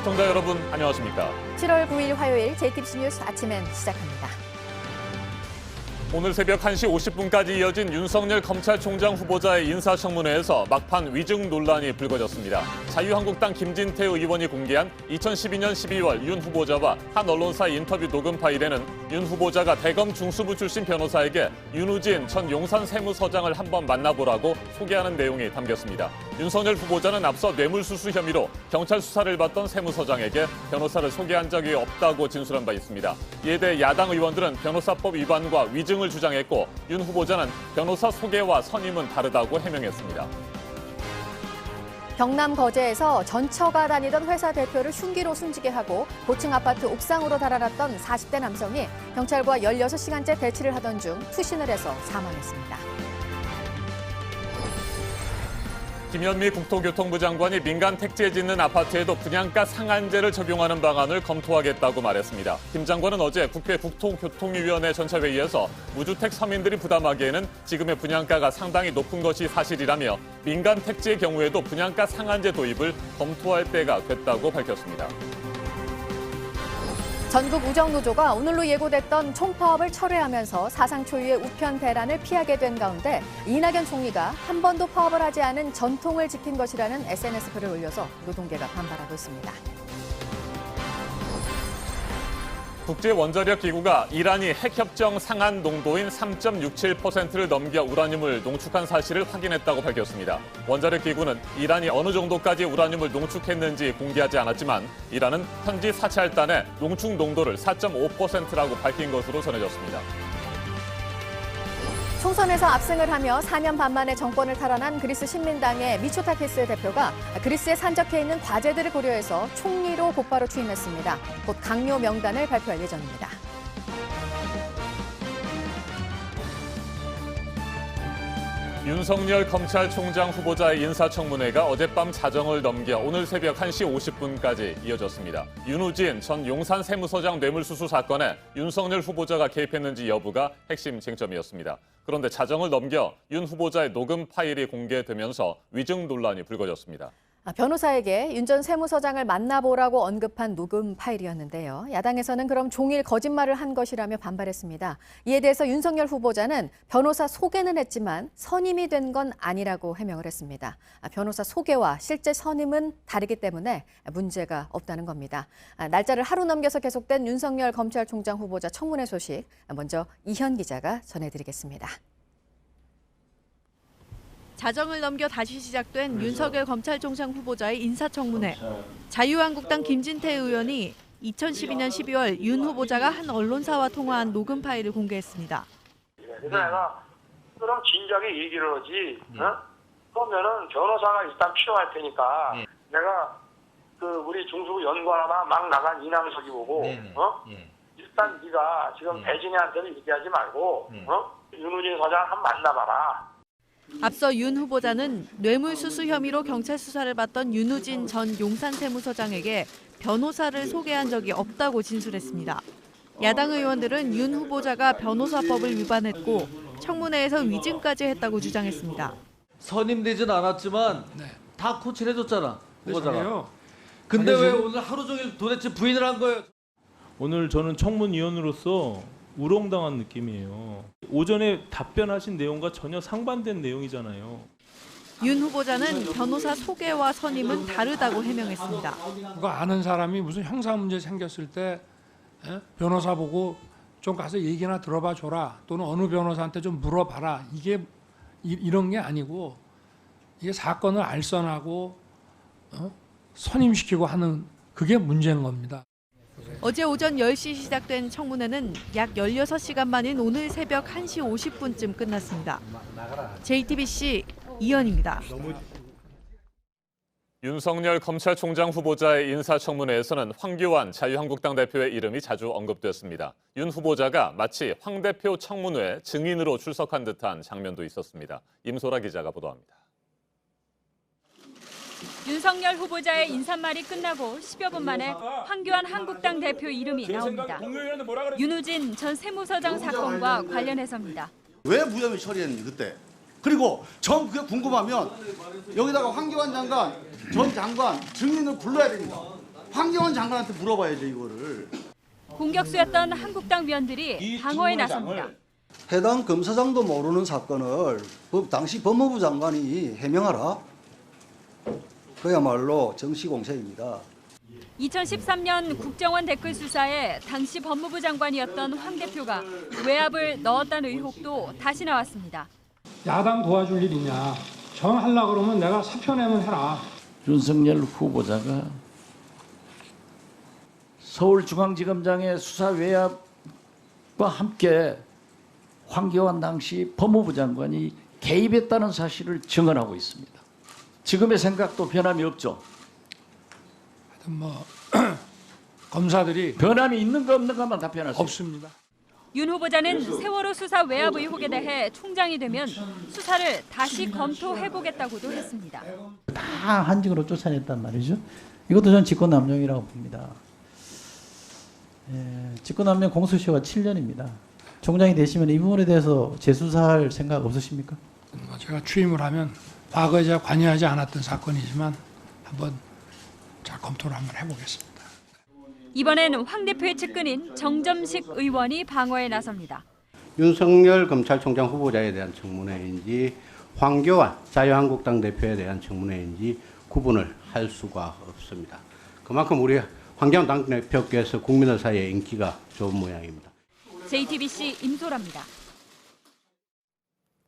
시청자 여러분 안녕하십니까? 7월 9일 화요일 JTBC 뉴스 아침엔 시작합니다. 오늘 새벽 1시 50분까지 이어진 윤석열 검찰총장 후보자의 인사청문회에서 막판 위증 논란이 불거졌습니다. 자유한국당 김진태 의원이 공개한 2012년 12월 윤 후보자와 한 언론사 인터뷰 녹음 파일에는 윤 후보자가 대검 중수부 출신 변호사에게 윤우진 전 용산 세무서장을 한번 만나보라고 소개하는 내용이 담겼습니다. 윤석열 후보자는 앞서 뇌물수수 혐의로 경찰 수사를 받던 세무서장에게 변호사를 소개한 적이 없다고 진술한 바 있습니다. 이에 대해 야당 의원들은 변호사법 위반과 위증을 주장했고 윤 후보자는 변호사 소개와 선임은 다르다고 해명했습니다. 경남 거제에서 전처가 다니던 회사 대표를 흉기로 숨지게 하고 고층 아파트 옥상으로 달아났던 40대 남성이 경찰과 16시간째 대치를 하던 중 투신을 해서 사망했습니다. 김현미 국토교통부 장관이 민간 택지에 짓는 아파트에도 분양가 상한제를 적용하는 방안을 검토하겠다고 말했습니다. 김 장관은 어제 국회 국토교통위원회 전체회의에서 무주택 서민들이 부담하기에는 지금의 분양가가 상당히 높은 것이 사실이라며 민간 택지의 경우에도 분양가 상한제 도입을 검토할 때가 됐다고 밝혔습니다. 전국 우정노조가 오늘로 예고됐던 총파업을 철회하면서 사상 초유의 우편 대란을 피하게 된 가운데 이낙연 총리가 한 번도 파업을 하지 않은 전통을 지킨 것이라는 SNS 글을 올려서 노동계가 반발하고 있습니다. 국제원자력기구가 이란이 핵협정 상한 농도인 3.67%를 넘겨 우라늄을 농축한 사실을 확인했다고 밝혔습니다. 원자력기구는 이란이 어느 정도까지 우라늄을 농축했는지 공개하지 않았지만 이란은 현지 사찰단의 농축 농도를 4.5%라고 밝힌 것으로 전해졌습니다. 총선에서 압승을 하며 4년 반 만에 정권을 탈환한 그리스 신민당의 미초타키스 대표가 그리스에 산적해 있는 과제들을 고려해서 총리로 곧바로 취임했습니다. 곧 강요 명단을 발표할 예정입니다. 윤석열 검찰총장 후보자의 인사청문회가 어젯밤 자정을 넘겨 오늘 새벽 1시 50분까지 이어졌습니다. 윤우진 전 용산 세무서장 뇌물수수 사건에 윤석열 후보자가 개입했는지 여부가 핵심 쟁점이었습니다. 그런데 자정을 넘겨 윤 후보자의 녹음 파일이 공개되면서 위증 논란이 불거졌습니다. 변호사에게 윤 전 세무서장을 만나보라고 언급한 녹음 파일이었는데요. 야당에서는 그럼 종일 거짓말을 한 것이라며 반발했습니다. 이에 대해서 윤석열 후보자는 변호사 소개는 했지만 선임이 된 건 아니라고 해명을 했습니다. 변호사 소개와 실제 선임은 다르기 때문에 문제가 없다는 겁니다. 날짜를 하루 넘겨서 계속된 윤석열 검찰총장 후보자 청문회 소식 먼저 이현 기자가 전해드리겠습니다. 자정을 넘겨 다시 시작된 윤석열 검찰총장 후보자의 인사청문회. 자유한국당 김진태 의원이 2012년 12월 윤 후보자가 한 언론사와 통화한 녹음 파일을 공개했습니다. 그래서 내가 그럼 진작에 얘기를 하지. 그러면은 변호사가 일단 필요할 테니까 내가 우리 중수부 연구하나 막 나간 이남석이 보고 일단 네가 지금 배진이한테는 얘기하지 말고 윤우진 서장 한번 만나봐라. 앞서 윤 후보자는 뇌물수수 혐의로 경찰 수사를 받던 윤우진 전 용산 세무서장에게 변호사를 소개한 적이 없다고 진술했습니다. 야당 의원들은 윤 후보자가 변호사법을 위반했고 청문회에서 위증까지 했다고 주장했습니다. 선임되진 않았지만 다 코치해줬잖아, 후보자가. 근데 왜 오늘 하루 종일 도대체 부인을 한 거예요? 오늘 저는 청문위원으로서 우롱당한 느낌이에요. 오전에 답변하신 내용과 전혀 상반된 내용이잖아요. 윤 후보자는 변호사 소개와 선임은 다르다고 해명했습니다. 그거 아는 사람이 무슨 형사 문제 생겼을 때 변호사 보고 좀 가서 얘기나 들어봐 줘라 또는 어느 변호사한테 좀 물어봐라 이게 이런 게 아니고 이게 사건을 알선하고 선임시키고 하는 그게 문제인 겁니다. 어제 오전 10시 시작된 청문회는 약 16시간 만인 오늘 새벽 1시 50분쯤 끝났습니다. JTBC 이현입니다. 윤석열 검찰총장 후보자의 인사청문회에서는 황교안 자유한국당 대표의 이름이 자주 언급됐습니다. 윤 후보자가 마치 황 대표 청문회 증인으로 출석한 듯한 장면도 있었습니다. 임소라 기자가 보도합니다. 윤석열 후보자의 인사말이 끝나고 10여 분 만에 황교안 한국당 대표 이름이 나옵니다. 윤우진 전 세무서장 사건과 관련해서입니다. 왜 무혐의 처리했는지 그때. 그리고 전 그게 궁금하면 여기다가 황교안 장관, 전 장관 증인을 불러야 됩니다. 황교안 장관한테 물어봐야죠 이거를. 공격수였던 한국당 위원들이 방어에 나섭니다. 해당 검사장도 모르는 사건을 당시 법무부 장관이 해명하라. 그야말로 정치공세입니다. 2013년 국정원 댓글 수사에 당시 법무부 장관이었던 황 대표가 외압을 넣었다는 의혹도 다시 나왔습니다. 야당 도와줄 일 있냐? 정하려고 그러면 내가 사표 내면 해라. 윤석열 후보자가 서울중앙지검장의 수사 외압과 함께 황교안 당시 법무부 장관이 개입했다는 사실을 증언하고 있습니다. 지금의 생각도 변함이 없죠. 하여튼 뭐 검사들이 변함이 있는 거 없는 것만 답변하세요. 없습니다. 윤 후보자는 세월호 수사 외압 의혹에 대해 총장이 되면 수사를 다시 검토해보겠다고도 했습니다. 다 한직으로 쫓아냈단 말이죠. 이것도 저는 직권남용이라고 봅니다. 직권남용 공소시효가 7년입니다. 총장이 되시면 이 부분에 대해서 재수사할 생각 없으십니까? 제가 취임을 하면 과거에 제가 관여하지 않았던 사건이지만 한번 잘 검토를 한번 해보겠습니다. 이번엔 황 대표의 측근인 정점식 의원이 방어에 나섭니다. 윤석열 검찰총장 후보자에 대한 청문회인지 황교안 자유한국당 대표에 대한 청문회인지 구분을 할 수가 없습니다. 그만큼 우리 황교안 당대표께서 국민들 사이에 인기가 좋은 모양입니다. JTBC 임소라입니다.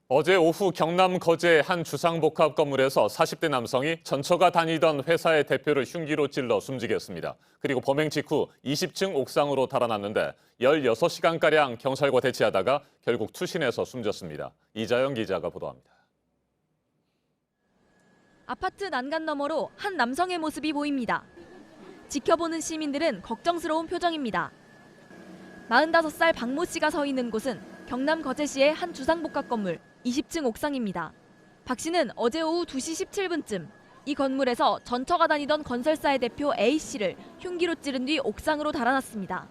어제 오후 경남 거제 한 주상복합 건물에서 40대 남성이 전처가 다니던 회사의 대표를 흉기로 찔러 숨지게 했습니다. 그리고 범행 직후 20층 옥상으로 달아났는데 16시간가량 경찰과 대치하다가 결국 투신해서 숨졌습니다. 이자영 기자가 보도합니다. 아파트 난간 너머로 한 남성의 모습이 보입니다. 지켜보는 시민들은 걱정스러운 표정입니다. 45살 박모 씨가 서 있는 곳은 경남 거제시의 한 주상복합 건물 20층 옥상입니다. 박 씨는 어제 오후 2시 17분쯤 이 건물에서 전처가 다니던 건설사의 대표 A 씨를 흉기로 찌른 뒤 옥상으로 달아났습니다.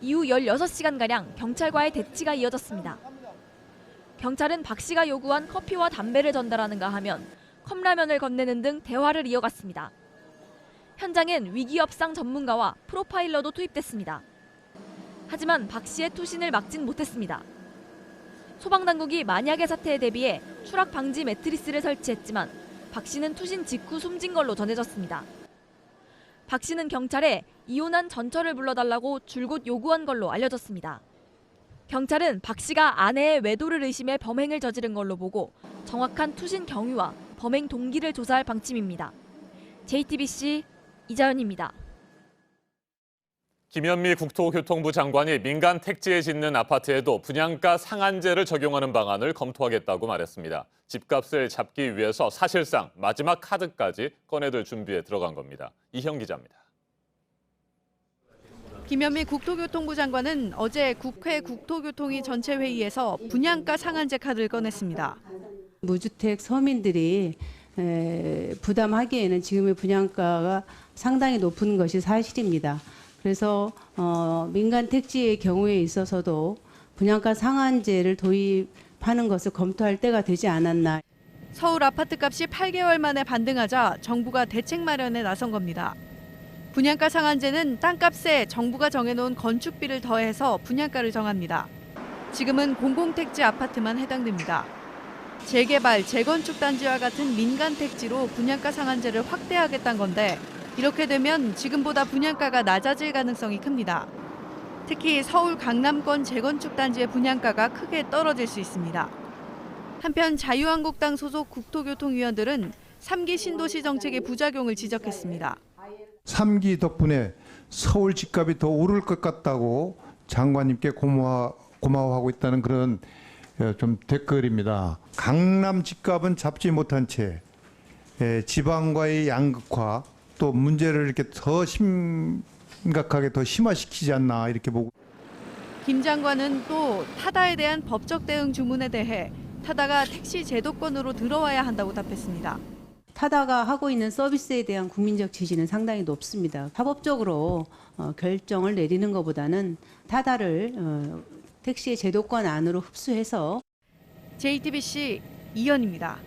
이후 16시간가량 경찰과의 대치가 이어졌습니다. 경찰은 박 씨가 요구한 커피와 담배를 전달하는가 하면 컵라면을 건네는 등 대화를 이어갔습니다. 현장엔 위기협상 전문가와 프로파일러도 투입됐습니다. 하지만 박 씨의 투신을 막진 못했습니다. 소방당국이 만약의 사태에 대비해 추락 방지 매트리스를 설치했지만 박 씨는 투신 직후 숨진 걸로 전해졌습니다. 박 씨는 경찰에 이혼한 전처를 불러달라고 줄곧 요구한 걸로 알려졌습니다. 경찰은 박 씨가 아내의 외도를 의심해 범행을 저지른 걸로 보고 정확한 투신 경위와 범행 동기를 조사할 방침입니다. JTBC 이자연입니다. 김현미 국토교통부 장관이 민간 택지에 짓는 아파트에도 분양가 상한제를 적용하는 방안을 검토하겠다고 말했습니다. 집값을 잡기 위해서 사실상 마지막 카드까지 꺼내들 준비에 들어간 겁니다. 이형 기자입니다. 김현미 국토교통부 장관은 어제 국회 국토교통위 전체 회의에서 분양가 상한제 카드를 꺼냈습니다. 무주택 서민들이 부담하기에는 지금의 분양가가 상당히 높은 것이 사실입니다. 그래서 민간 택지의 경우에 있어서도 분양가 상한제를 도입하는 것을 검토할 때가 되지 않았나. 서울 아파트값이 8개월 만에 반등하자 정부가 대책 마련에 나선 겁니다. 분양가 상한제는 땅값에 정부가 정해놓은 건축비를 더해서 분양가를 정합니다. 지금은 공공택지 아파트만 해당됩니다. 재개발, 재건축 단지와 같은 민간 택지로 분양가 상한제를 확대하겠다는 건데 이렇게 되면 지금보다 분양가가 낮아질 가능성이 큽니다. 특히 서울 강남권 재건축 단지의 분양가가 크게 떨어질 수 있습니다. 한편 자유한국당 소속 국토교통위원들은 3기 신도시 정책의 부작용을 지적했습니다. 3기 덕분에 서울 집값이 더 오를 것 같다고 장관님께 고마워하고 있다는 그런 좀 댓글입니다. 강남 집값은 잡지 못한 채 지방과의 양극화 또 문제를 이렇게 더 심각하게 더 심화시키지 않나 이렇게 보고. 김 장관은 또 타다에 대한 법적 대응 주문에 대해 타다가 택시 제도권으로 들어와야 한다고 답했습니다. 타다가 하고 있는 서비스에 대한 국민적 지지는 상당히 높습니다. 사법적으로 결정을 내리는 것보다는 타다를 택시의 제도권 안으로 흡수해서. JTBC 이현입니다.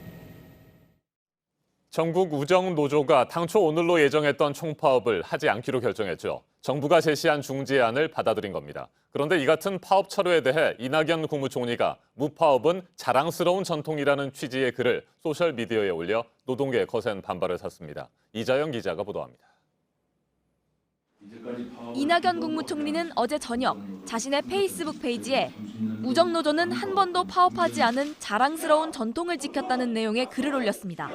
전국 우정노조가 당초 오늘로 예정했던 총파업을 하지 않기로 결정했죠. 정부가 제시한 중재안을 받아들인 겁니다. 그런데 이 같은 파업 철회에 대해 이낙연 국무총리가 무파업은 자랑스러운 전통이라는 취지의 글을 소셜미디어에 올려 노동계의 거센 반발을 샀습니다. 이자영 기자가 보도합니다. 이낙연 국무총리는 어제 저녁 자신의 페이스북 페이지에 우정노조는 한 번도 파업하지 않은 자랑스러운 전통을 지켰다는 내용의 글을 올렸습니다.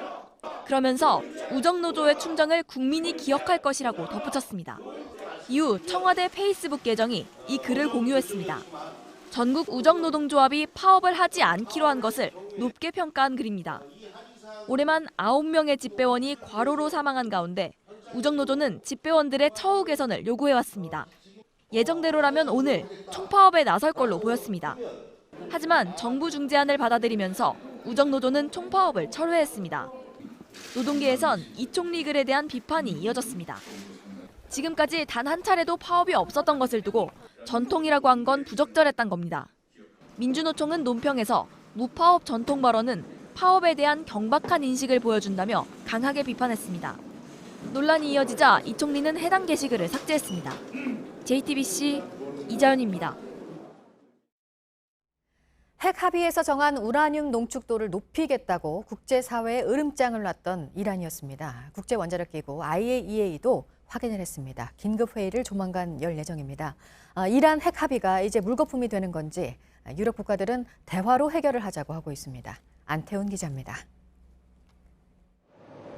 그러면서 우정노조의 충정을 국민이 기억할 것이라고 덧붙였습니다. 이후 청와대 페이스북 계정이 이 글을 공유했습니다. 전국 우정노동조합이 파업을 하지 않기로 한 것을 높게 평가한 글입니다. 올해만 9명의 집배원이 과로로 사망한 가운데 우정노조는 집배원들의 처우 개선을 요구해왔습니다. 예정대로라면 오늘 총파업에 나설 걸로 보였습니다. 하지만 정부 중재안을 받아들이면서 우정노조는 총파업을 철회했습니다. 노동계에선 이 총리 글에 대한 비판이 이어졌습니다. 지금까지 단 한 차례도 파업이 없었던 것을 두고 전통이라고 한 건 부적절했단 겁니다. 민주노총은 논평에서 무파업 전통 발언은 파업에 대한 경박한 인식을 보여준다며 강하게 비판했습니다. 논란이 이어지자 이 총리는 해당 게시글을 삭제했습니다. JTBC 이자연입니다. 핵 합의에서 정한 우라늄 농축도를 높이겠다고 국제사회에 으름장을 놨던 이란이었습니다. 국제원자력기구 IAEA도 확인을 했습니다. 긴급회의를 조만간 열 예정입니다. 이란 핵 합의가 이제 물거품이 되는 건지 유럽 국가들은 대화로 해결을 하자고 하고 있습니다. 안태훈 기자입니다.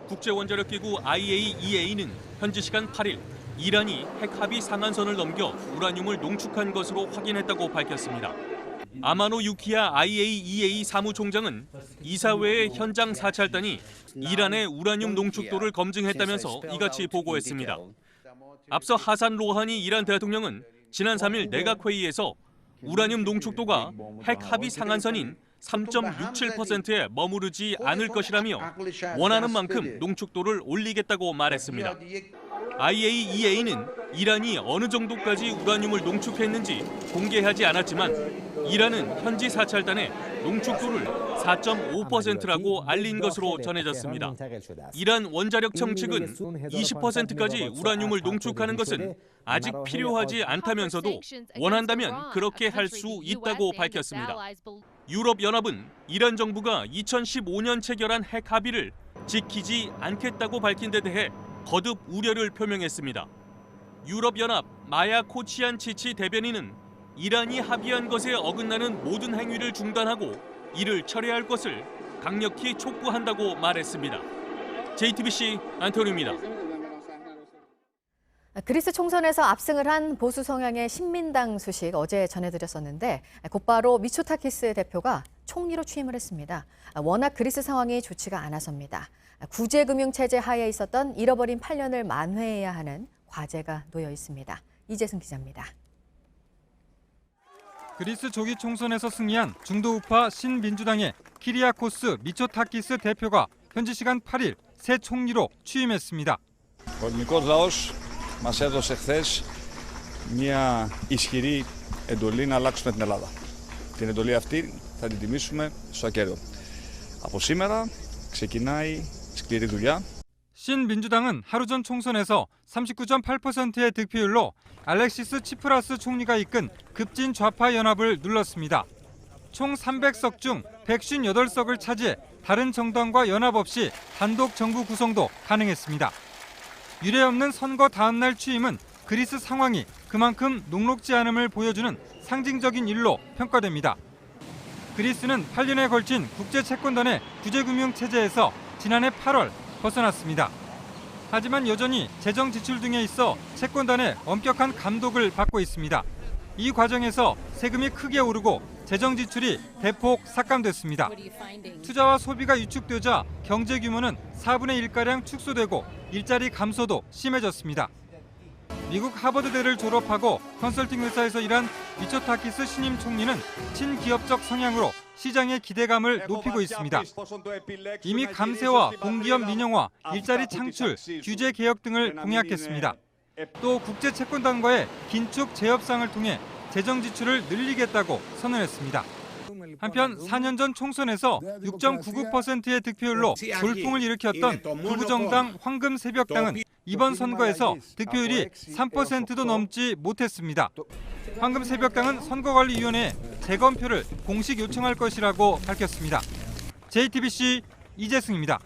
국제원자력기구 IAEA는 현지 시간 8일 이란이 핵 합의 상한선을 넘겨 우라늄을 농축한 것으로 확인했다고 밝혔습니다. 아마노 유키야 IAEA 사무총장은 이사회의 현장 사찰단이 이란의 우라늄 농축도를 검증했다면서 이같이 보고했습니다. 앞서 하산 로하니 이란 대통령은 지난 3일 내각회의에서 우라늄 농축도가 핵 합의 상한선인 3.67%에 머무르지 않을 것이라며 원하는 만큼 농축도를 올리겠다고 말했습니다. IAEA는 이란이 어느 정도까지 우라늄을 농축했는지 공개하지 않았지만 이란은 현지 사찰단에 농축도를 4.5%라고 알린 것으로 전해졌습니다. 이란 원자력청 측은 20%까지 우라늄을 농축하는 것은 아직 필요하지 않다면서도 원한다면 그렇게 할 수 있다고 밝혔습니다. 유럽연합은 이란 정부가 2015년 체결한 핵 합의를 지키지 않겠다고 밝힌 데 대해 거듭 우려를 표명했습니다. 유럽연합 마야 코치안치치 대변인은 이란이 합의한 것에 어긋나는 모든 행위를 중단하고 이를 철회할 것을 강력히 촉구한다고 말했습니다. JTBC 안토니입니다. 그리스 총선에서 압승을 한 보수 성향의 신민당 소식 어제 전해드렸었는데 곧바로 미초타키스 대표가 총리로 취임을 했습니다. 워낙 그리스 상황이 좋지가 않아서입니다. 구제금융체제 하에 있었던 잃어버린 8년을 만회해야 하는 과제가 놓여 있습니다. 이재승 기자입니다. 그리스 조기 총선에서 승리한 중도우파 신민주당의 키리아코스 미초타키스 대표가 현지 시간 8일 새 총리로 취임했습니다. Μας έδωσε χθες μια ισχυρή εντολή να αλλάξουμε την Ελλάδα. Την εντολή αυτή θα την τιμήσουμε στο ακέραιο. Από σήμερα ξεκινάει σκληρή δουλειά. 신민주당은 하루 전 총선에서 39.8%의 득표율로 알렉시스 치프라스 총리가 이끈 급진 좌파 연합을 눌렀습니다. 총 300석 중 158석을 차지해 다른 정당과 연합 없이 단독 정부 구성도 가능했습니다. 유례없는 선거 다음 날 취임은 그리스 상황이 그만큼 녹록지 않음을 보여주는 상징적인 일로 평가됩니다. 그리스는 8년에 걸친 국제채권단의 구제금융체제에서 지난해 8월 벗어났습니다. 하지만 여전히 재정 지출 등에 있어 채권단의 엄격한 감독을 받고 있습니다. 이 과정에서 세금이 크게 오르고 재정 지출이 대폭 삭감됐습니다. 투자와 소비가 위축되자 경제 규모는 4분의 1가량 축소되고 일자리 감소도 심해졌습니다. 미국 하버드대를 졸업하고 컨설팅 회사에서 일한 미초타키스 신임 총리는 친기업적 성향으로 시장의 기대감을 높이고 있습니다. 이미 감세와 공기업 민영화, 일자리 창출, 규제 개혁 등을 공약했습니다. 또 국제채권단과의 긴축 재협상을 통해 재정 지출을 늘리겠다고 선언했습니다. 한편 4년 전 총선에서 6.99%의 득표율로 돌풍을 일으켰던 극우정당 황금새벽당은 이번 선거에서 득표율이 3%도 넘지 못했습니다. 황금새벽당은 선거관리위원회에 재검표를 공식 요청할 것이라고 밝혔습니다. JTBC 이재승입니다.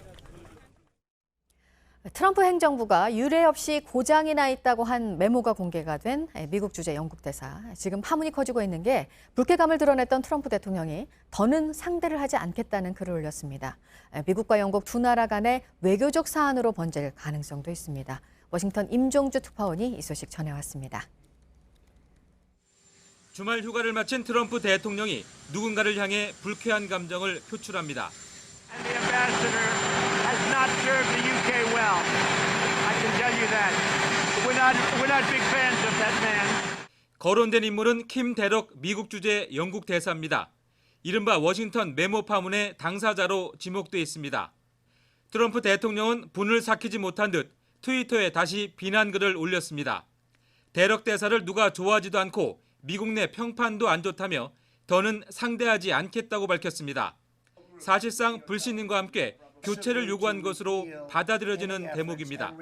트럼프 행정부가 유례 없이 고장이 나 있다고 한 메모가 공개가 된 미국 주재 영국 대사. 지금 파문이 커지고 있는 게 불쾌감을 드러냈던 트럼프 대통령이 더는 상대를 하지 않겠다는 글을 올렸습니다. 미국과 영국 두 나라 간의 외교적 사안으로 번질 가능성도 있습니다. 워싱턴 임종주 특파원이 이 소식 전해왔습니다. 주말 휴가를 마친 트럼프 대통령이 누군가를 향해 불쾌한 감정을 표출합니다. 거론된 인물은 킴 데럭 미국 주재 영국 대사입니다. 이른바 워싱턴 메모 파문의 당사자로 지목돼 있습니다. 트럼프 대통령은 분을 삭히지 못한 듯 트위터에 다시 비난글을 올렸습니다. 데럭 대사를 누가 좋아하지도 않고 미국 내 평판도 안 좋다며 더는 상대하지 않겠다고 밝혔습니다. 사실상 불신임과 함께 교체를 요구한 것으로 받아들여지는 대목입니다.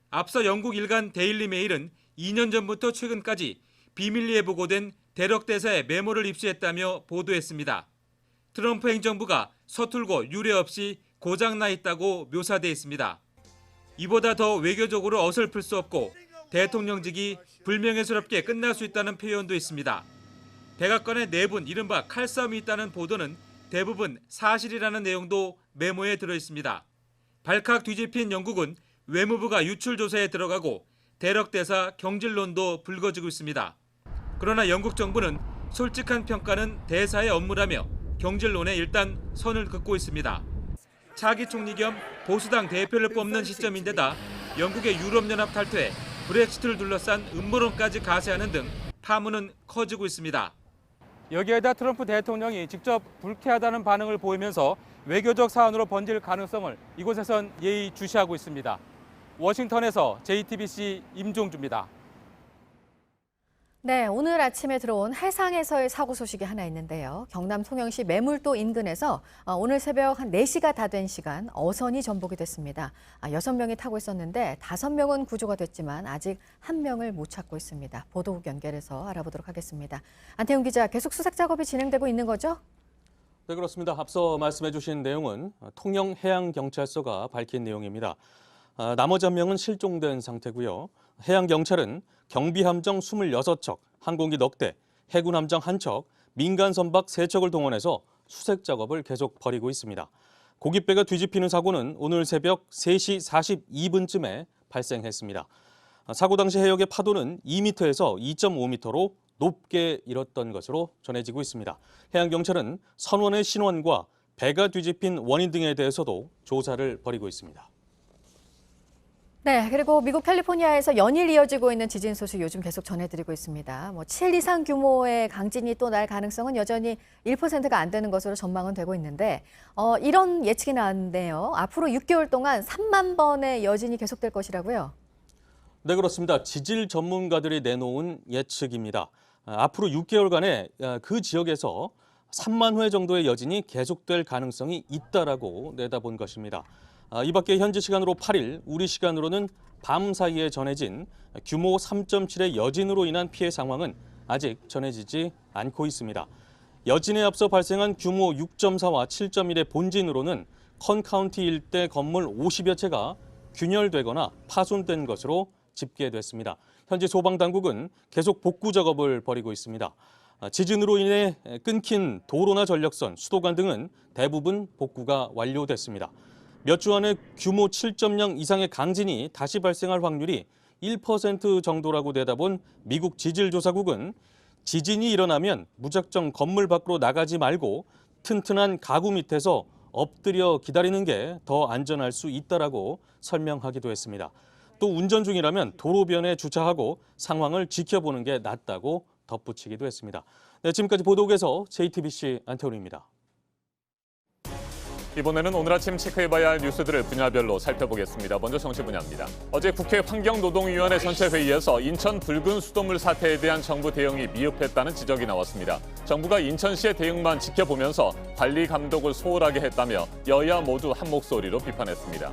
앞서 영국 일간 데일리 메일은 2년 전부터 최근까지 비밀리에 보고된 데럭 대사의 메모를 입수했다며 보도했습니다. 트럼프 행정부가 서툴고 유례 없이 고장나 있다고 묘사돼 있습니다. 이보다 더 외교적으로 어설플 수 없고 대통령직이 불명예스럽게 끝날 수 있다는 표현도 있습니다. 백악관의 내분 이른바 칼싸움이 있다는 보도는 대부분 사실이라는 내용도 메모에 들어 있습니다. 발칵 뒤집힌 영국은 외무부가 유출 조사에 들어가고 데럭 대사 경질론도 불거지고 있습니다. 그러나 영국 정부는 솔직한 평가는 대사의 업무라며 경질론에 일단 선을 긋고 있습니다. 차기 총리 겸 보수당 대표를 뽑는 시점인데다 영국의 유럽연합 탈퇴, 브렉시트를 둘러싼 음모론까지 가세하는 등 파문은 커지고 있습니다. 여기에다 트럼프 대통령이 직접 불쾌하다는 반응을 보이면서 외교적 사안으로 번질 가능성을 이곳에선 예의주시하고 있습니다. 워싱턴에서 JTBC 임종주입니다. 네, 오늘 아침에 들어온 해상에서의 사고 소식이 하나 있는데요. 경남 통영시 매물도 인근에서 오늘 새벽 한 4시가 다 된 시간 어선이 전복이 됐습니다. 6명이 타고 있었는데 5명은 구조가 됐지만 아직 1명을 못 찾고 있습니다. 보도국 연결해서 알아보도록 하겠습니다. 안태훈 기자, 계속 수색 작업이 진행되고 있는 거죠? 네, 그렇습니다. 앞서 말씀해 주신 내용은 통영해양경찰서가 밝힌 내용입니다. 나머지 1명은 실종된 상태고요. 해양경찰은 경비함정 26척, 항공기 넉 대, 해군함정 1척, 민간선박 3척을 동원해서 수색 작업을 계속 벌이고 있습니다. 고깃배가 뒤집히는 사고는 오늘 새벽 3시 42분쯤에 발생했습니다. 사고 당시 해역의 파도는 2m에서 2.5m로 높게 일었던 것으로 전해지고 있습니다. 해양경찰은 선원의 신원과 배가 뒤집힌 원인 등에 대해서도 조사를 벌이고 있습니다. 네, 그리고 미국 캘리포니아에서 연일 이어지고 있는 지진 소식 요즘 계속 전해드리고 있습니다. 7 이상 규모의 강진이 또 날 가능성은 여전히 1%가 안 되는 것으로 전망은 되고 있는데 이런 예측이 나왔는데요. 앞으로 6개월 동안 3만 번의 여진이 계속될 것이라고요? 네, 그렇습니다. 지질 전문가들이 내놓은 예측입니다. 앞으로 6개월간의 그 지역에서 3만 회 정도의 여진이 계속될 가능성이 있다라고 내다본 것입니다. 이 밖에 현지 시간으로 8일, 우리 시간으로는 밤 사이에 전해진 규모 3.7의 여진으로 인한 피해 상황은 아직 전해지지 않고 있습니다. 여진에 앞서 발생한 규모 6.4와 7.1의 본진으로는 컨 카운티 일대 건물 50여 채가 균열되거나 파손된 것으로 집계됐습니다. 현지 소방당국은 계속 복구 작업을 벌이고 있습니다. 지진으로 인해 끊긴 도로나 전력선, 수도관 등은 대부분 복구가 완료됐습니다. 몇 주 안에 규모 7.0 이상의 강진이 다시 발생할 확률이 1% 정도라고 내다본 미국 지질조사국은 지진이 일어나면 무작정 건물 밖으로 나가지 말고 튼튼한 가구 밑에서 엎드려 기다리는 게 더 안전할 수 있다라고 설명하기도 했습니다. 또 운전 중이라면 도로변에 주차하고 상황을 지켜보는 게 낫다고 덧붙이기도 했습니다. 네, 지금까지 보도국에서 JTBC 안태훈입니다. 이번에는 오늘 아침 체크해봐야 할 뉴스들을 분야별로 살펴보겠습니다. 먼저 정치 분야입니다. 어제 국회 환경노동위원회 전체 회의에서 인천 붉은 수돗물 사태에 대한 정부 대응이 미흡했다는 지적이 나왔습니다. 정부가 인천시의 대응만 지켜보면서 관리 감독을 소홀하게 했다며 여야 모두 한 목소리로 비판했습니다.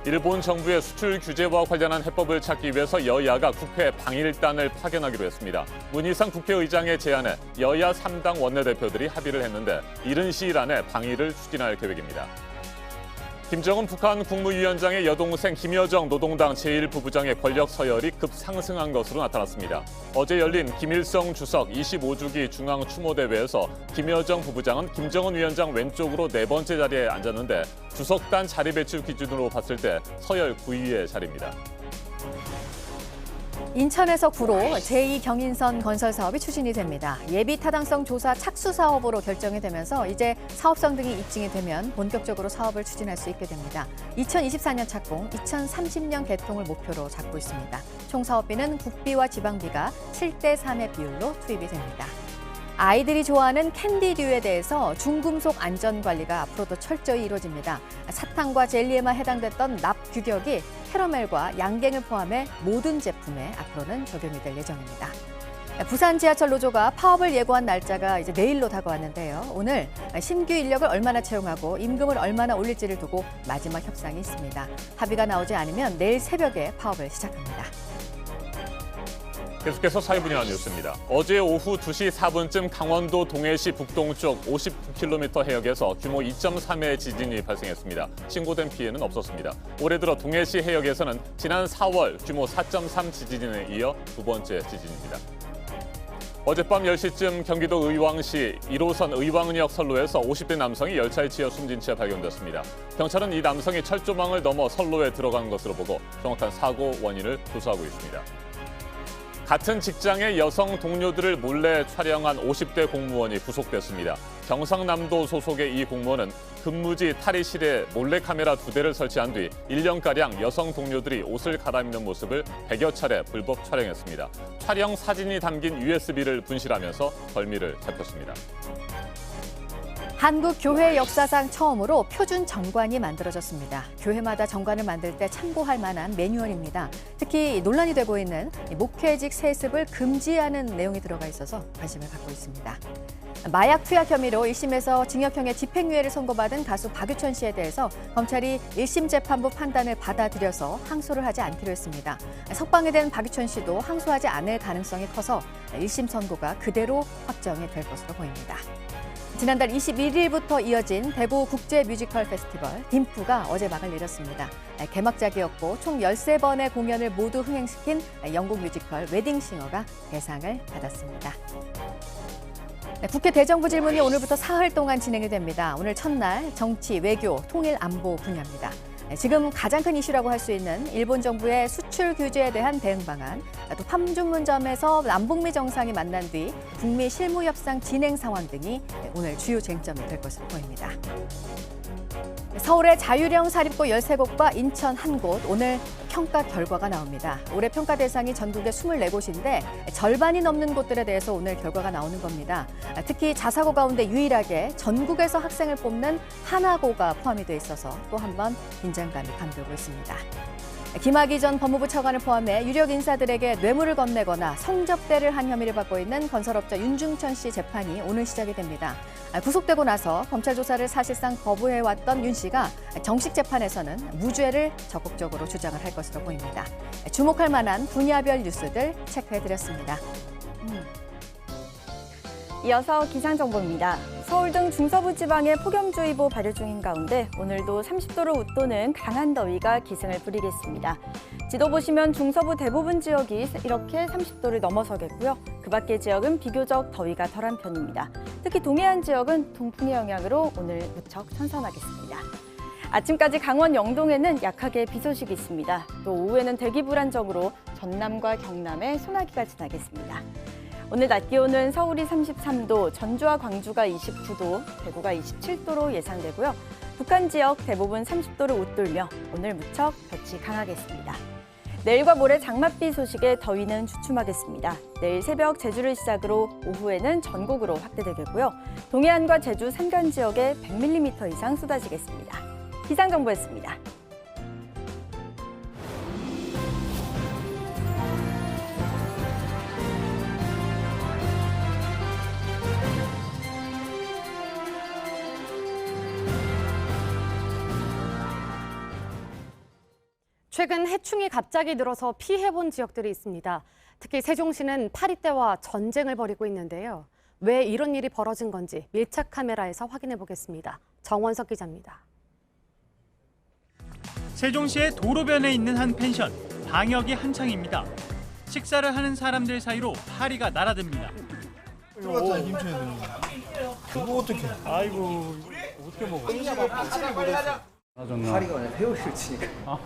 일본 정부의 수출 규제와 관련한 해법을 찾기 위해서 여야가 국회 방일단을 파견하기로 했습니다. 문희상 국회의장의 제안에 여야 3당 원내대표들이 합의를 했는데 이른 시일 안에 방일을 추진할 계획입니다. 김정은 북한 국무위원장의 여동생 김여정 노동당 제1부부장의 권력 서열이 급상승한 것으로 나타났습니다. 어제 열린 김일성 주석 25주기 중앙추모대회에서 김여정 부부장은 김정은 위원장 왼쪽으로 4번째 자리에 앉았는데 주석단 자리 배치 기준으로 봤을 때 서열 9위의 자리입니다. 인천에서 구로 제2경인선 건설 사업이 추진이 됩니다. 예비 타당성 조사 착수 사업으로 결정이 되면서 이제 사업성 등이 입증이 되면 본격적으로 사업을 추진할 수 있게 됩니다. 2024년 착공, 2030년 개통을 목표로 잡고 있습니다. 총 사업비는 국비와 지방비가 7대3의 비율로 투입이 됩니다. 아이들이 좋아하는 캔디류에 대해서 중금속 안전관리가 앞으로도 철저히 이루어집니다. 사탕과 젤리에만 해당됐던 납 규격이 캐러멜과 양갱을 포함해 모든 제품에 앞으로는 적용이 될 예정입니다. 부산 지하철 노조가 파업을 예고한 날짜가 이제 내일로 다가왔는데요. 오늘 신규 인력을 얼마나 채용하고 임금을 얼마나 올릴지를 두고 마지막 협상이 있습니다. 합의가 나오지 않으면 내일 새벽에 파업을 시작합니다. 계속해서 사회 분야 뉴스입니다. 어제 오후 2시 4분쯤 강원도 동해시 북동쪽 59km 해역에서 규모 2.3의 지진이 발생했습니다. 신고된 피해는 없었습니다. 올해 들어 동해시 해역에서는 지난 4월 규모 4.3 지진에 이어 두 번째 지진입니다. 어젯밤 10시쯤 경기도 의왕시 1호선 의왕역 선로에서 50대 남성이 열차에 치여 숨진 채 발견됐습니다. 경찰은 이 남성이 철조망을 넘어 선로에 들어간 것으로 보고 정확한 사고 원인을 조사하고 있습니다. 같은 직장의 여성 동료들을 몰래 촬영한 50대 공무원이 구속됐습니다. 경상남도 소속의 이 공무원은 근무지 탈의실에 몰래카메라 2대를 설치한 뒤 1년가량 여성 동료들이 옷을 갈아입는 모습을 100여 차례 불법 촬영했습니다. 촬영 사진이 담긴 USB를 분실하면서 벌미를 잡혔습니다. 한국 교회 역사상 처음으로 표준 정관이 만들어졌습니다. 교회마다 정관을 만들 때 참고할 만한 매뉴얼입니다. 특히 논란이 되고 있는 목회직 세습을 금지하는 내용이 들어가 있어서 관심을 갖고 있습니다. 마약 투약 혐의로 1심에서 징역형의 집행유예를 선고받은 가수 박유천 씨에 대해서 검찰이 1심 재판부 판단을 받아들여서 항소를 하지 않기로 했습니다. 석방이 된 박유천 씨도 항소하지 않을 가능성이 커서 1심 선고가 그대로 확정이 될 것으로 보입니다. 지난달 21일부터 이어진 대구 국제 뮤지컬 페스티벌 딤프가 어제 막을 내렸습니다. 개막작이었고 총 13번의 공연을 모두 흥행시킨 영국 뮤지컬 웨딩싱어가 대상을 받았습니다. 국회 대정부 질문이 오늘부터 사흘 동안 진행이 됩니다. 오늘 첫날 정치, 외교, 통일, 안보 분야입니다. 지금 가장 큰 이슈라고 할 수 있는 일본 정부의 수출 규제에 대한 대응 방안, 또 판문점에서 남북미 정상이 만난 뒤 북미 실무 협상 진행 상황 등이 오늘 주요 쟁점이 될 것으로 보입니다. 서울의 자유령 사립고 13곳과 인천 1곳, 오늘 평가 결과가 나옵니다. 올해 평가 대상이 전국에 24곳인데 절반이 넘는 곳들에 대해서 오늘 결과가 나오는 겁니다. 특히 자사고 가운데 유일하게 전국에서 학생을 뽑는 하나고가 포함이 돼 있어서 또 한 번 긴장감이 감돌고 있습니다. 김학의 전 법무부 차관을 포함해 유력 인사들에게 뇌물을 건네거나 성접대를 한 혐의를 받고 있는 건설업자 윤중천 씨 재판이 오늘 시작이 됩니다. 구속되고 나서 검찰 조사를 사실상 거부해왔던 윤 씨가 정식 재판에서는 무죄를 적극적으로 주장을 할 것으로 보입니다. 주목할 만한 분야별 뉴스들 체크해드렸습니다. 이어서 기상정보입니다. 서울 등 중서부 지방에 폭염주의보 발효 중인 가운데 오늘도 30도를 웃도는 강한 더위가 기승을 부리겠습니다. 지도 보시면 중서부 대부분 지역이 이렇게 30도를 넘어서겠고요. 그 밖의 지역은 비교적 더위가 덜한 편입니다. 특히 동해안 지역은 동풍의 영향으로 오늘 무척 선선하겠습니다. 아침까지 강원 영동에는 약하게 비 소식이 있습니다. 또 오후에는 대기 불안정으로 전남과 경남에 소나기가 지나겠습니다. 오늘 낮 기온은 서울이 33도, 전주와 광주가 29도, 대구가 27도로 예상되고요. 북한 지역 대부분 30도를 웃돌며 오늘 무척 볕이 강하겠습니다. 내일과 모레 장맛비 소식에 더위는 주춤하겠습니다. 내일 새벽 제주를 시작으로 오후에는 전국으로 확대되겠고요. 동해안과 제주 산간 지역에 100mm 이상 쏟아지겠습니다. 기상정보였습니다. 최근 해충이 갑자기 늘어서 피해본 지역들이 있습니다. 특히 세종시는 파리떼와 전쟁을 벌이고 있는데요. 왜 이런 일이 벌어진 건지 밀착 카메라에서 확인해 보겠습니다. 정원석 기자입니다. 세종시의 도로변에 있는 한 펜션, 방역이 한창입니다. 식사를 하는 사람들 사이로 파리가 날아듭니다. 들어갔잖아, 김치에 넣는 거. 이거 어떻게? 아이고, 어떻게 먹어? 파리가 그냥 회오리를 치니까.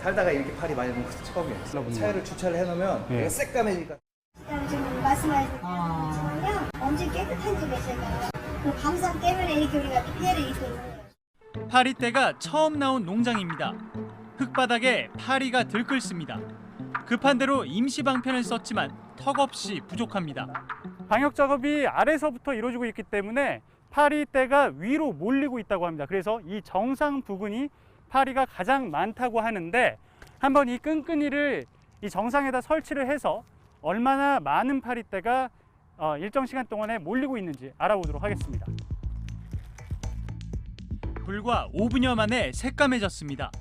살다가 이렇게 파리 많이 먹는 것도 처음이에요. 차를 주차를 해놓으면 네. 이거 새까매니까. 지금 말씀하신 것처럼 엄청 깨끗한 집에서가 그 감성 때문에 이렇게 우리가 피해를 입고 있는 거예요. 파리떼가 처음 나온 농장입니다. 흙바닥에 파리가 들끓습니다. 급한 대로 임시 방편을 썼지만 턱없이 부족합니다. 방역 작업이 아래서부터 이루어지고 있기 때문에 파리떼가 위로 몰리고 있다고 합니다. 그래서 이 정상 부근이 파리가 가장 많다고 하는데 한번 이 끈끈이를 이 정상에다 설치를 해서 얼마나 많은 파리떼가 일정 시간 동안에 몰리고 있는지 알아보도록 하겠습니다. 불과 5분여 만에 새까매졌습니다.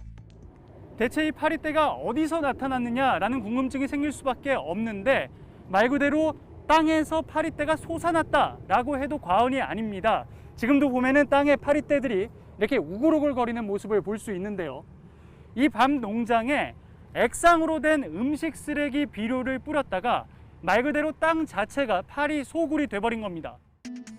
대체 이 파리떼가 어디서 나타났느냐라는 궁금증이 생길 수밖에 없는데 말 그대로 땅에서 파리떼가 솟아났다라고 해도 과언이 아닙니다. 지금도 보면은 땅에 파리떼들이 이렇게 우글우글거리는 모습을 볼 수 있는데요. 이 밤 농장에 액상으로 된 음식 쓰레기 비료를 뿌렸다가 말 그대로 땅 자체가 파리 소굴이 돼버린 겁니다.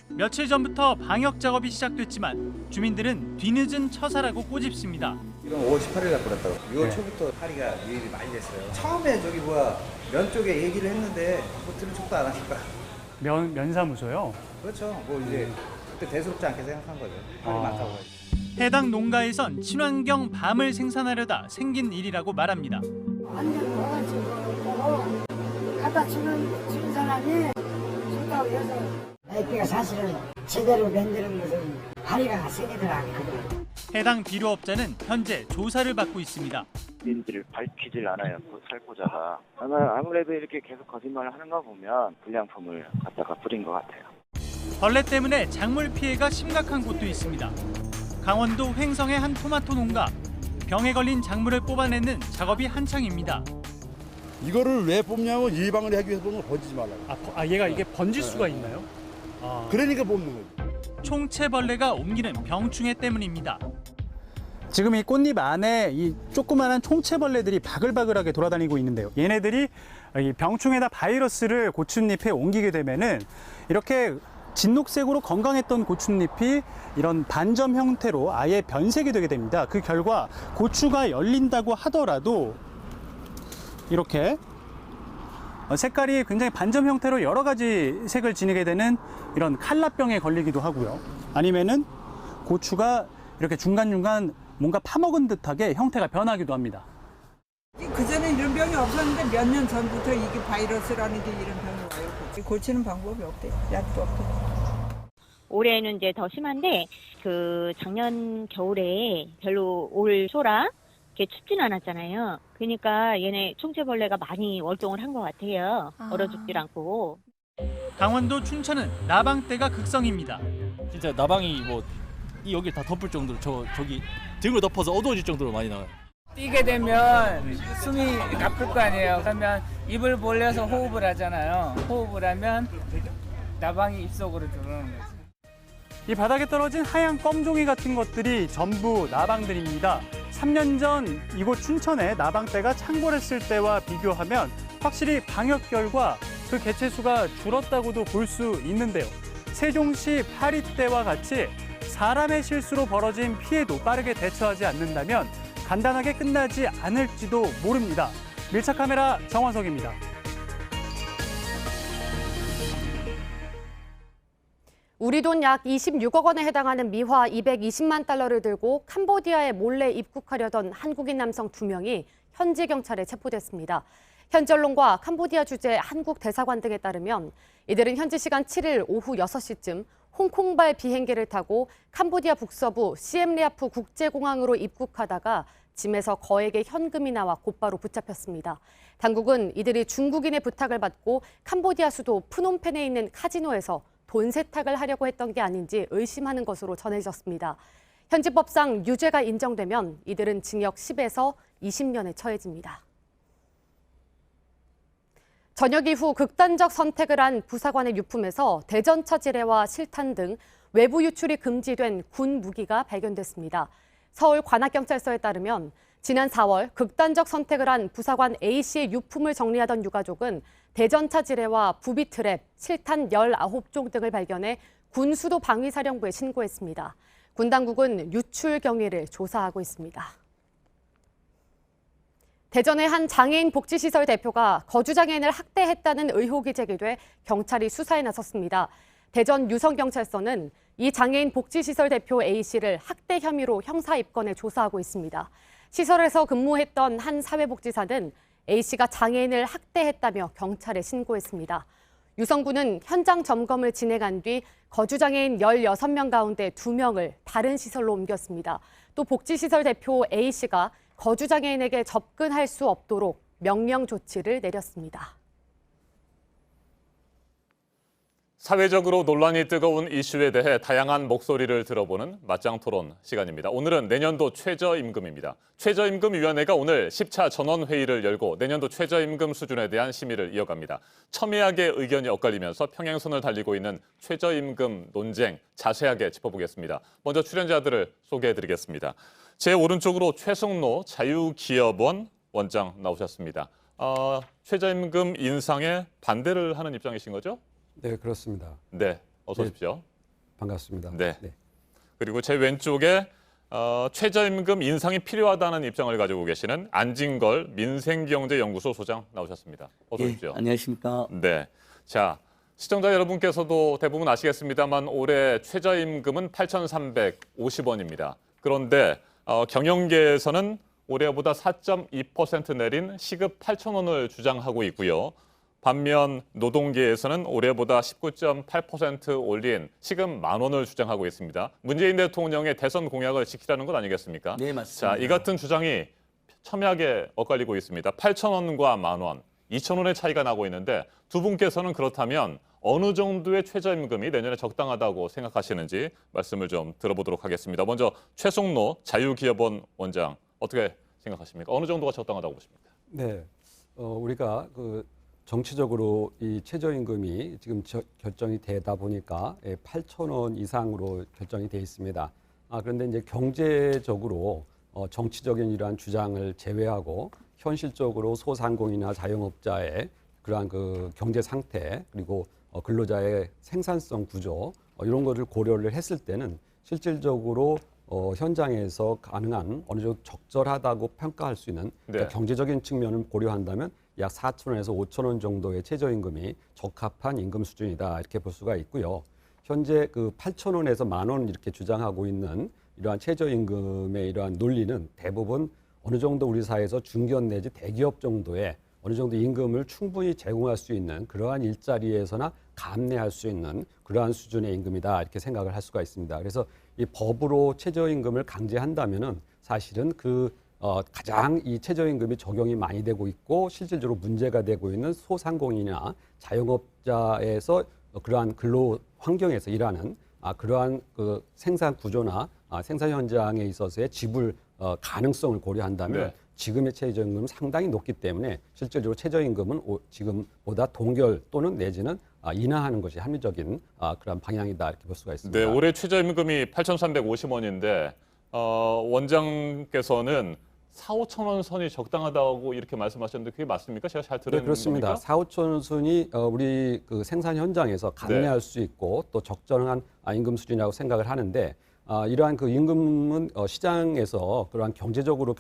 며칠 전부터 방역 작업이 시작됐지만 주민들은 뒤늦은 처사라고 꼬집습니다. 이건 5월 18일 날 뿌렸다고. 6월 네. 초부터 파리가 유입이 많이 됐어요. 처음에 저기 면 쪽에 얘기를 했는데 뭐 들은 척도 안 하니까. 면사무소요? 그렇죠. 뭐 이제 그때 대수롭지 않게 생각한 거죠. 파리 많다고. 해당 농가에선 친환경 밤을 생산하려다 생긴 일이라고 말합니다. 완전 먹어주고 갖다 주는 사람이 준다고 해서 애기가 사실은 제대로 만드는 것은 파리가 생기더라고요. 해당 비료업자는 현재 조사를 받고 있습니다. 인지를 밝히질 않아요. 그 살포자가. 아무래도 이렇게 계속 거짓말을 하는 거 보면 불량품을 갖다가 뿌린 것 같아요. 벌레 때문에 작물 피해가 심각한 곳도 있습니다. 강원도 횡성의 한 토마토 농가. 병에 걸린 작물을 뽑아내는 작업이 한창입니다. 이거를 왜 뽑냐면 예방을 하기 위해서 뽑는 거 번지지 말라고. 얘가 이게 번질 수가 있나요? 그러니까 뽑는 거예요. 총체벌레가 옮기는 병충해 때문입니다. 지금 이 꽃잎 안에 이 조그마한 총체벌레들이 바글바글하게 돌아다니고 있는데요. 얘네들이 이 병충해나 바이러스를 고추잎에 옮기게 되면은 이렇게 진녹색으로 건강했던 고추잎이 이런 반점 형태로 아예 변색이 되게 됩니다. 그 결과 고추가 열린다고 하더라도 이렇게 색깔이 굉장히 반점 형태로 여러 가지 색을 지니게 되는 이런 칼라병에 걸리기도 하고요. 아니면은 고추가 이렇게 중간중간 뭔가 파먹은 듯하게 형태가 변하기도 합니다. 그전에 이런 병이 없었는데 몇 년 전부터 이게 바이러스라는 게 이런 병이 와요. 고치는 방법이 없대요. 약도 없대요. 올해는 이제 더 심한데 그 작년 겨울에 별로 올 소라 이렇게 춥진 않았잖아요. 그러니까 얘네 총체벌레가 많이 월동을 한 것 같아요. 얼어 죽질 않고. 강원도 춘천은 나방떼가 극성입니다. 진짜 나방이 뭐 여기 다 덮을 정도로 저기 등을 덮어서 어두워질 정도로 많이 나와요. 뛰게 되면 숨이 가쁠 거 아니에요. 그러면 입을 벌려서 호흡을 하잖아요. 호흡을 하면 나방이 입속으로 들어오는 거죠. 이 바닥에 떨어진 하얀 껌종이 같은 것들이 전부 나방들입니다. 3년 전 이곳 춘천에 나방떼가 창궐했을 때와 비교하면 확실히 방역 결과 그 개체수가 줄었다고도 볼 수 있는데요. 세종시 파리떼와 같이 사람의 실수로 벌어진 피해도 빠르게 대처하지 않는다면 간단하게 끝나지 않을지도 모릅니다. 밀착 카메라 정원석입니다. 우리 돈 약 26억 원에 해당하는 미화 220만 달러를 들고 캄보디아에 몰래 입국하려던 한국인 남성 2명이 현지 경찰에 체포됐습니다. 현지 언론과 캄보디아 주재 한국 대사관 등에 따르면 이들은 현지 시간 7일 오후 6시쯤 홍콩발 비행기를 타고 캄보디아 북서부 시엠리아프 국제공항으로 입국하다가 짐에서 거액의 현금이 나와 곧바로 붙잡혔습니다. 당국은 이들이 중국인의 부탁을 받고 캄보디아 수도 프놈펜에 있는 카지노에서 돈 세탁을 하려고 했던 게 아닌지 의심하는 것으로 전해졌습니다. 현지 법상 유죄가 인정되면 이들은 징역 10에서 20년에 처해집니다. 저녁 이후 극단적 선택을 한 부사관의 유품에서 대전차 지뢰와 실탄 등 외부 유출이 금지된 군 무기가 발견됐습니다. 서울 관악경찰서에 따르면 지난 4월 극단적 선택을 한 부사관 A씨의 유품을 정리하던 유가족은 대전차 지뢰와 부비 트랩, 실탄 19종 등을 발견해 군 수도 방위사령부에 신고했습니다. 군 당국은 유출 경위를 조사하고 있습니다. 대전의 한 장애인 복지시설 대표가 거주장애인을 학대했다는 의혹이 제기돼 경찰이 수사에 나섰습니다. 대전 유성경찰서는 이 장애인 복지시설 대표 A씨를 학대 혐의로 형사 입건해 조사하고 있습니다. 시설에서 근무했던 한 사회복지사는 A씨가 장애인을 학대했다며 경찰에 신고했습니다. 유성군은 현장 점검을 진행한 뒤 거주장애인 16명 가운데 2명을 다른 시설로 옮겼습니다. 또 복지시설 대표 A씨가 거주장애인에게 접근할 수 없도록 명령 조치를 내렸습니다. 사회적으로 논란이 뜨거운 이슈에 대해 다양한 목소리를 들어보는 맞짱 토론 시간입니다. 오늘은 내년도 최저임금입니다. 최저임금위원회가 오늘 10차 전원회의를 열고 내년도 최저임금 수준에 대한 심의를 이어갑니다. 첨예하게 의견이 엇갈리면서 평행선을 달리고 있는 최저임금 논쟁 자세하게 짚어보겠습니다. 먼저 출연자들을 소개해드리겠습니다. 제 오른쪽으로 최승로 자유기업원 원장 나오셨습니다. 최저임금 인상에 반대를 하는 입장이신 거죠? 네, 그렇습니다. 네, 어서 오십시오. 반갑습니다. 네. 그리고 제 왼쪽에 최저임금 인상이 필요하다는 입장을 가지고 계시는 안진걸 민생경제연구소 소장 나오셨습니다. 어서 오십시오. 안녕하십니까. 네. 자, 시청자 여러분께서도 대부분 아시겠습니다만 올해 최저임금은 8,350원입니다. 그런데 경영계에서는 올해보다 4.2% 내린 시급 8,000원을 주장하고 있고요. 반면 노동계에서는 올해보다 19.8% 올린 시급 10,000원을 주장하고 있습니다. 문재인 대통령의 대선 공약을 지키라는 것 아니겠습니까? 네, 맞습니다. 자, 이 같은 주장이 첨예하게 엇갈리고 있습니다. 8,000원과 10,000원, 2,000원의 차이가 나고 있는데 두 분께서는 그렇다면 어느 정도의 최저임금이 내년에 적당하다고 생각하시는지 말씀을 좀 들어보도록 하겠습니다. 먼저 최승로 자유기업원 원장 어떻게 생각하십니까? 어느 정도가 적당하다고 보십니까? 네, 우리가 정치적으로 이 최저임금이 지금 결정이 되다 보니까 8,000원 이상으로 결정이 돼 있습니다. 그런데 이제 경제적으로 정치적인 이러한 주장을 제외하고 현실적으로 소상공인이나 자영업자의 그러한 그 경제 상태 그리고 근로자의 생산성 구조 이런 것을 고려를 했을 때는 실질적으로 현장에서 가능한 어느 정도 적절하다고 평가할 수 있는 그러니까 경제적인 측면을 고려한다면 약 4,000원에서 5,000원 정도의 최저임금이 적합한 임금 수준이다 이렇게 볼 수가 있고요. 현재 그 8,000원에서 10,000원 이렇게 주장하고 있는 이러한 최저임금의 이러한 논리는 대부분 어느 정도 우리 사회에서 중견 내지 대기업 정도의 어느 정도 임금을 충분히 제공할 수 있는 그러한 일자리에서나 감내할 수 있는 그러한 수준의 임금이다 이렇게 생각을 할 수가 있습니다. 그래서 이 법으로 최저임금을 강제한다면은 사실은 가장 이 최저임금이 적용이 많이 되고 있고 실질적으로 문제가 되고 있는 소상공인이나 자영업자에서 그러한 근로 환경에서 일하는 그러한 그 생산 구조나 생산 현장에 있어서의 지불 가능성을 고려한다면 지금의 최저임금은 상당히 높기 때문에 실질적으로 최저임금은 지금보다 동결 또는 내지는 인하하는 것이 합리적인 그런 방향이다 이렇게 볼 수가 있습니다. 네, 올해 최저임금이 8,350원인데 원장께서는 4,000~5,000원 선이 적당하다고 이렇게 말씀하셨는데 그게 맞습니까? 제가 잘 들은 네, 그렇습니다. 겁니까? 4,000~5,000원 선이 우리 그 생산 현장에서 감내할 수 있고 또 적정한 임금 수준이라고 생각을 하는데 이러한 그 임금은 시장에서 그러한 경제적으로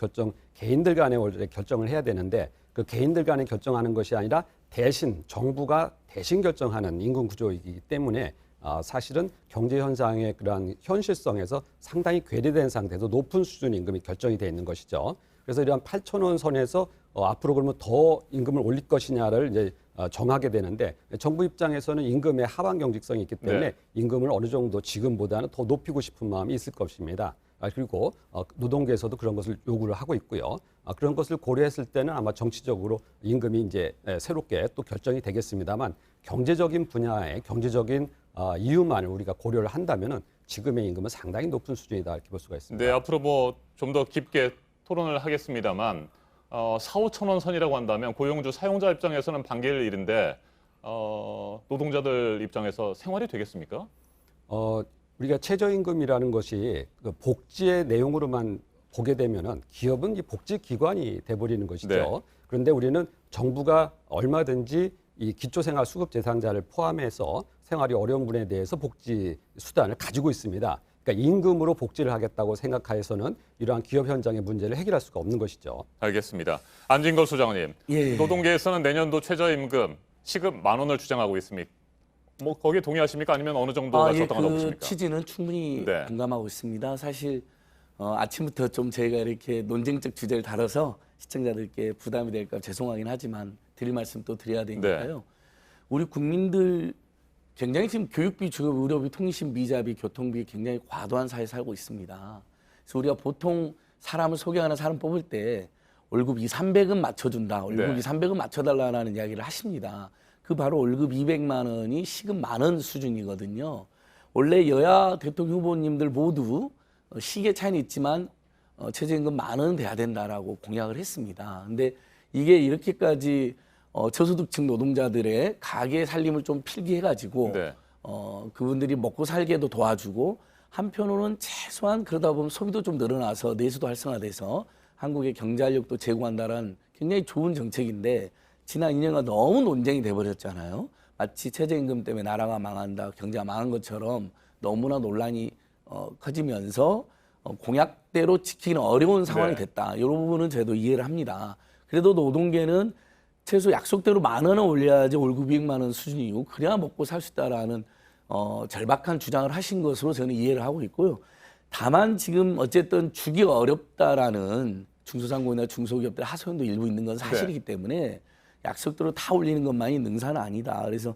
개인들 간에 원래 결정을 해야 되는데 그 개인들 간에 결정하는 것이 아니라 대신 정부가 대신 결정하는 임금 구조이기 때문에 사실은 경제 현상의 그러한 현실성에서 상당히 괴리된 상태에서 높은 수준 임금이 결정이 돼 있는 것이죠. 그래서 이러한 8,000원 선에서 앞으로 그러면 더 임금을 올릴 것이냐를 이제 정하게 되는데 정부 입장에서는 임금의 하방 경직성이 있기 때문에 네. 임금을 어느 정도 지금보다는 더 높이고 싶은 마음이 있을 것입니다. 그리고 노동계에서도 그런 것을 요구를 하고 있고요. 그런 것을 고려했을 때는 아마 정치적으로 임금이 이제 새롭게 또 결정이 되겠습니다만 경제적인 분야의 경제적인 이유만을 우리가 고려를 한다면은 지금의 임금은 상당히 높은 수준이다 이렇게 볼 수가 있습니다. 네, 앞으로 뭐 좀 더 깊게 토론을 하겠습니다만 4,5천 원 선이라고 한다면 고용주 사용자 입장에서는 반길 일인데 노동자들 입장에서 생활이 되겠습니까? 우리가 최저임금이라는 것이 그 복지의 내용으로만 보게 되면은 기업은 이 복지 기관이 돼버리는 것이죠. 네. 그런데 우리는 정부가 얼마든지 이 기초생활 수급 대상자를 포함해서 생활이 어려운 분에 대해서 복지 수단을 가지고 있습니다. 그러니까 임금으로 복지를 하겠다고 생각하여서는 이러한 기업 현장의 문제를 해결할 수가 없는 것이죠. 알겠습니다. 안진걸 소장님, 예. 노동계에서는 내년도 최저임금 시급 10,000원을 주장하고 있습니까? 뭐 거기에 동의하십니까? 아니면 어느 정도가 적당하다고 보십니까? 그 취지는 충분히 네. 공감하고 있습니다. 사실 아침부터 좀 저희가 이렇게 논쟁적 주제를 다뤄서 시청자들께 부담이 될까 죄송하긴 하지만 드릴 말씀 또 드려야 되니까요. 네. 우리 국민들 굉장히 지금 교육비, 주거비, 의료비, 통신, 비자비, 교통비 굉장히 과도한 사회에 살고 있습니다. 그래서 우리가 보통 사람을 소개하는 사람 뽑을 때 월급 200~300은 맞춰준다. 월급 네. 200~300은 맞춰달라는 이야기를 하십니다. 그 바로 월급 200만 원이 시급 10,000원 수준이거든요. 원래 여야 대통령 후보님들 모두 시기의 차이는 있지만 최저임금 10,000원 돼야 된다라고 공약을 했습니다. 근데 이게 이렇게까지 저소득층 노동자들의 가게 살림을 좀 필기해가지고 네. 그분들이 먹고 살게도 도와주고 한편으로는 최소한 그러다 보면 소비도 좀 늘어나서 내수도 활성화돼서 한국의 경제활력도 제고한다는 굉장히 좋은 정책인데 지난 2년간 너무 논쟁이 돼버렸잖아요. 마치 최저임금 때문에 나라가 망한다, 경제가 망한 것처럼 너무나 논란이 커지면서 공약대로 지키기는 어려운 상황이 네. 됐다. 이런 부분은 저도 이해를 합니다. 그래도 노동계는 최소 약속대로 10,000원은 올려야지 월급 200만 원 수준이고 그래야 먹고 살 수 있다라는 절박한 주장을 하신 것으로 저는 이해를 하고 있고요. 다만 지금 어쨌든 주기가 어렵다라는 중소상공인이나 중소기업들 하소연도 일부 있는 건 사실이기 때문에 약속대로 다 올리는 것만이 능사는 아니다. 그래서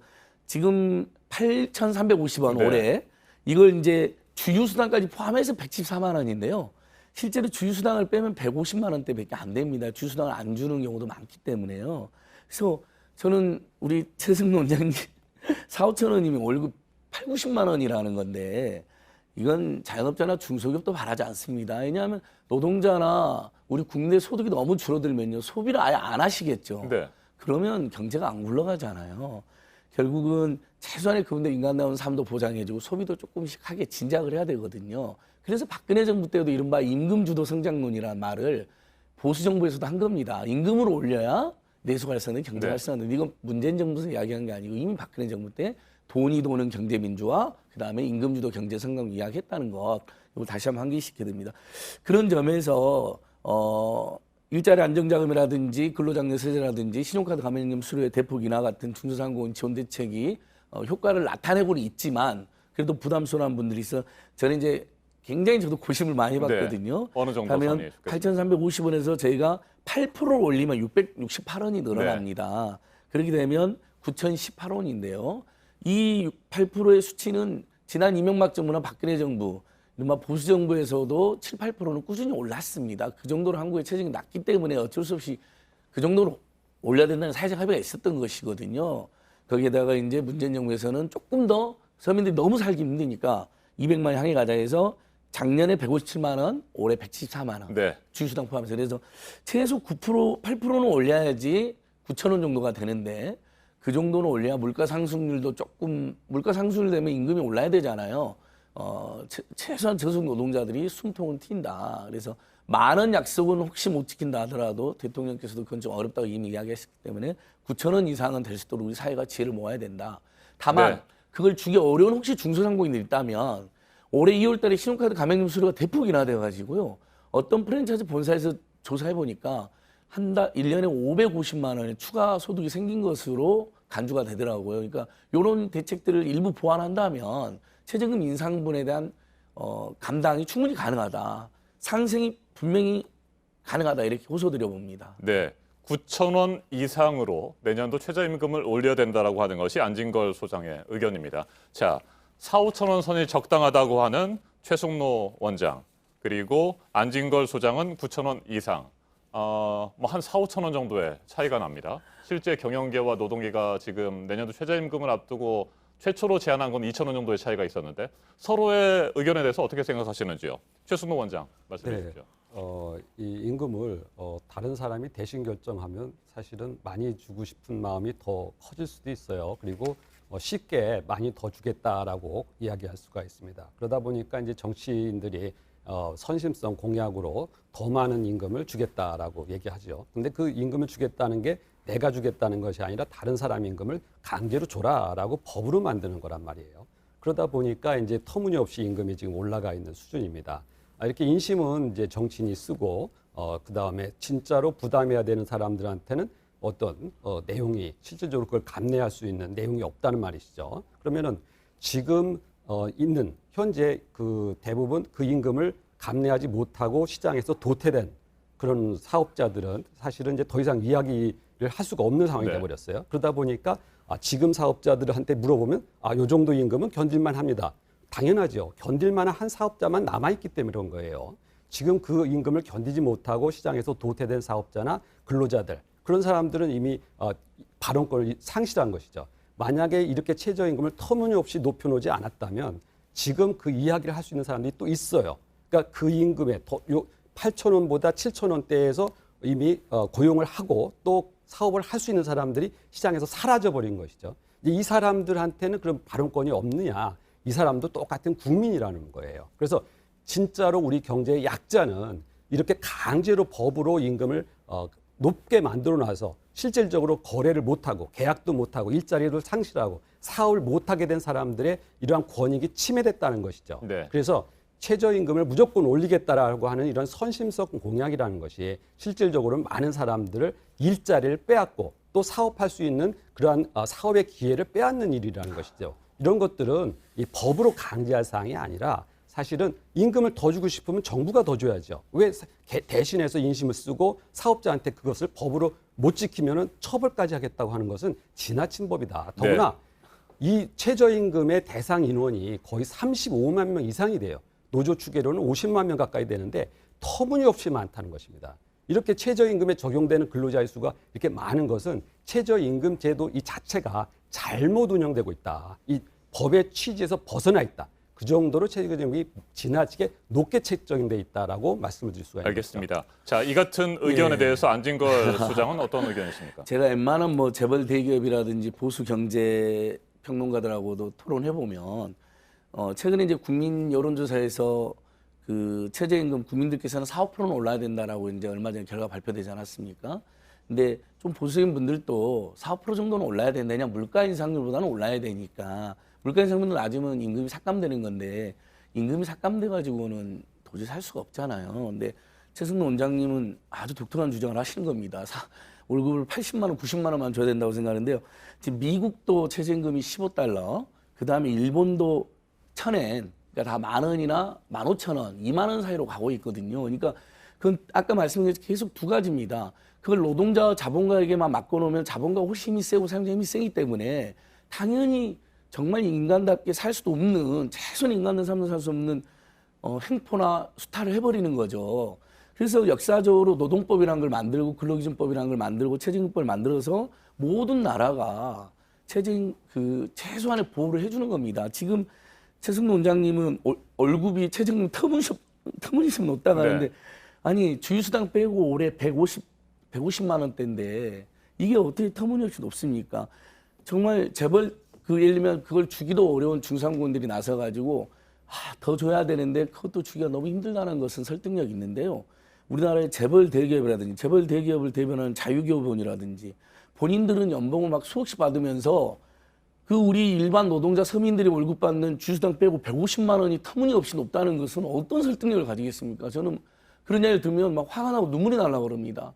지금 8,350원 네. 올해 이걸 이제 주휴수당까지 포함해서 114만 원인데요. 실제로 주휴수당을 빼면 150만 원대밖에 안 됩니다. 주휴수당을 안 주는 경우도 많기 때문에요. 그래서 저는 우리 최승 원장님 4,5천 원이면 월급 8~90만 원이라는 건데 이건 자영업자나 중소기업도 바라지 않습니다. 왜냐하면 노동자나 우리 국내 소득이 너무 줄어들면요. 소비를 아예 안 하시겠죠. 네. 그러면 경제가 안 굴러가잖아요. 결국은 최소한의 그분들 인간다운 삶도 보장해주고 소비도 조금씩 하게 진작을 해야 되거든요. 그래서 박근혜 정부 때도 이른바 임금주도 성장론이라는 말을 보수 정부에서도 한 겁니다. 임금을 올려야 내수 활성화는 경제 활성화는. 이건 문재인 정부에서 이야기한 게 아니고 이미 박근혜 정부 때 돈이 도는 경제 민주화, 그다음에 임금주도 경제 성장 이야기했다는 것. 이걸 다시 한번 환기시켜야 됩니다. 그런 점에서 일자리 안정자금이라든지 근로장려 세제라든지 신용카드 가맹점 수수료 대폭 인하 같은 중소상공인 지원 대책이 효과를 나타내고는 있지만 그래도 부담스러운 분들이 있어. 저는 이제 굉장히 저도 고심을 많이 해봤거든요. 네. 어느 정도 하면 8,350원에서 저희가 8%를 올리면 668원이 늘어납니다. 그렇게 되면 9,018원인데요. 이 8%의 수치는 지난 이명박 정부나 박근혜 정부, 보수 정부에서도 7~8%는 꾸준히 올랐습니다. 그 정도로 한국의 체증이 낮기 때문에 어쩔 수 없이 그 정도로 올려야 된다는 사회적 합의가 있었던 것이거든요. 거기에다가 이제 문재인 정부에서는 조금 더 서민들이 너무 살기 힘드니까 200만 향해 가자 해서 작년에 157만 원, 올해 174만 원. 네. 주휴수당 포함해서. 그래서 최소 9%, 8%는 올려야지 9,000원 정도가 되는데 그 정도는 올려야 물가 상승률도 조금, 물가 상승률 되면 임금이 올라야 되잖아요. 최소한 저소득 노동자들이 숨통을 튄다. 그래서 많은 약속은 혹시 못 지킨다 하더라도 대통령께서도 그건 좀 어렵다고 이미 이야기했기 때문에 9,000원 이상은 될 수 있도록 우리 사회가 지혜를 모아야 된다. 다만 네. 그걸 주기 어려운 혹시 중소상공인들이 있다면 올해 2월 달에 신용카드 가맹점 수수료가 대폭 인하돼가지고요. 어떤 프랜차이즈 본사에서 조사해 보니까 한 달 1년에 550만 원의 추가 소득이 생긴 것으로 간주가 되더라고요. 그러니까 이런 대책들을 일부 보완한다면 최저임금 인상분에 대한 감당이 충분히 가능하다. 상승이 분명히 가능하다 이렇게 호소드려 봅니다. 네, 9,000원 이상으로 내년도 최저임금을 올려야 된다라고 하는 것이 안진걸 소장의 의견입니다. 자, 4,5,000원 선이 적당하다고 하는 최승로 원장, 그리고 안진걸 소장은 9,000원 이상. 뭐 한 4,5,000원 정도의 차이가 납니다. 실제 경영계와 노동계가 지금 내년도 최저임금을 앞두고 최초로 제안한 건 2,000원 정도의 차이가 있었는데 서로의 의견에 대해서 어떻게 생각하시는지요? 최승로 원장 말씀해 주십시오. 이 임금을 다른 사람이 대신 결정하면 사실은 많이 주고 싶은 마음이 더 커질 수도 있어요. 그리고 쉽게 많이 더 주겠다라고 이야기할 수가 있습니다. 그러다 보니까 이제 정치인들이 선심성 공약으로 더 많은 임금을 주겠다라고 얘기하죠. 근데 그 임금을 주겠다는 게 내가 주겠다는 것이 아니라 다른 사람 임금을 강제로 줘라라고 법으로 만드는 거란 말이에요. 그러다 보니까 이제 터무니없이 임금이 지금 올라가 있는 수준입니다. 이렇게 인심은 이제 정치인이 쓰고 그 다음에 진짜로 부담해야 되는 사람들한테는 어떤 내용이 실질적으로 그걸 감내할 수 있는 내용이 없다는 말이시죠. 그러면은 지금 있는 현재 그 대부분 그 임금을 감내하지 못하고 시장에서 도태된 그런 사업자들은 사실은 이제 더 이상 이야기를 할 수가 없는 상황이 돼버렸어요. 그러다 보니까 지금 사업자들한테 물어보면 요 정도 임금은 견딜만 합니다. 당연하죠. 견딜만한 한 사업자만 남아있기 때문에 그런 거예요. 지금 그 임금을 견디지 못하고 시장에서 도태된 사업자나 근로자들, 그런 사람들은 이미 발언권을 상실한 것이죠. 만약에 이렇게 최저임금을 터무니없이 높여놓지 않았다면 지금 그 이야기를 할 수 있는 사람들이 또 있어요. 그러니까 그 임금에 8,000원보다 7,000원대에서 이미 고용을 하고 또 사업을 할 수 있는 사람들이 시장에서 사라져버린 것이죠. 이 사람들한테는 그런 발언권이 없느냐. 이 사람도 똑같은 국민이라는 거예요. 그래서 진짜로 우리 경제의 약자는 이렇게 강제로 법으로 임금을 높게 만들어놔서 실질적으로 거래를 못하고 계약도 못하고 일자리를 상실하고 사업을 못하게 된 사람들의 이러한 권익이 침해됐다는 것이죠. 네. 그래서 최저임금을 무조건 올리겠다라고 하는 이런 선심성 공약이라는 것이 실질적으로 많은 사람들을 일자리를 빼앗고 또 사업할 수 있는 그러한 사업의 기회를 빼앗는 일이라는 것이죠. 이런 것들은 이 법으로 강제할 사항이 아니라 사실은 임금을 더 주고 싶으면 정부가 더 줘야죠. 왜 대신해서 인심을 쓰고 사업자한테 그것을 법으로 못 지키면은 처벌까지 하겠다고 하는 것은 지나친 법이다. 더구나 이 최저임금의 대상 인원이 거의 35만 명 이상이 돼요. 노조 추계로는 50만 명 가까이 되는데 터무니없이 많다는 것입니다. 이렇게 최저임금에 적용되는 근로자의 수가 이렇게 많은 것은 최저임금 제도 이 자체가 잘못 운영되고 있다. 이 법의 취지에서 벗어나 있다. 그 정도로 최저임금이 지나치게 높게 책정돼 있다라고 말씀을 드릴 수가 있습니다. 알겠습니다. 자, 이 같은 의견에 대해서 안진걸 소장은 어떤 의견이십니까? 제가 웬만한 뭐 재벌 대기업이라든지 보수 경제 평론가들하고도 토론해 보면 최근에 이제 국민 여론조사에서 그 최저임금 국민들께서는 4~5%는 올라야 된다라고 이제 얼마 전에 결과 발표되지 않았습니까? 근데 좀 보수적인 분들도 4~5% 정도는 올라야 된다냐, 물가 인상률보다는 올라야 되니까 물가 인상률은 낮으면 임금이 삭감되는 건데 임금이 삭감돼 가지고는 도저히 살 수가 없잖아요. 근데 최승로 원장님은 아주 독특한 주장을 하시는 겁니다. 월급을 80만 원, 90만 원만 줘야 된다고 생각하는데요. 지금 미국도 최저임금이 15달러, 그 다음에 일본도 1,000엔, 그러니까 다 10,000원이나 15,000원, 2만 원 사이로 가고 있거든요. 그러니까 그건 아까 말씀드린 계속 두 가지입니다. 그걸 노동자와 자본가에게만 맡겨놓으면 자본가 훨씬 힘이 세고 사용자 힘이 세기 때문에 당연히 정말 인간답게 살 수도 없는, 최소한 인간은 삶을 살 수 없는 횡포나 수탈을 해버리는 거죠. 그래서 역사적으로 노동법이라는 걸 만들고 근로기준법이라는 걸 만들고 최저임금법을 만들어서 모든 나라가 최소한의 보호를 해주는 겁니다. 지금 최승로 원장님은 월급이 최저임금 터무니없이 높다고 하는데 아니 주휴수당 빼고 올해 150만 원대인데 이게 어떻게 터무니없이 높습니까? 정말 재벌 예를 들면 그걸 주기도 어려운 중산군들이 나서가지고 더 줘야 되는데 그것도 주기가 너무 힘들다는 것은 설득력이 있는데요. 우리나라의 재벌 대기업이라든지 재벌 대기업을 대변하는 자유교본이라든지 본인들은 연봉을 막 수억씩 받으면서 그 우리 일반 노동자 서민들이 월급 받는 주휴수당 빼고 150만 원이 터무니없이 높다는 것은 어떤 설득력을 가지겠습니까? 저는 그런 얘기를 들으면 막 화가 나고 눈물이 나려고 그럽니다.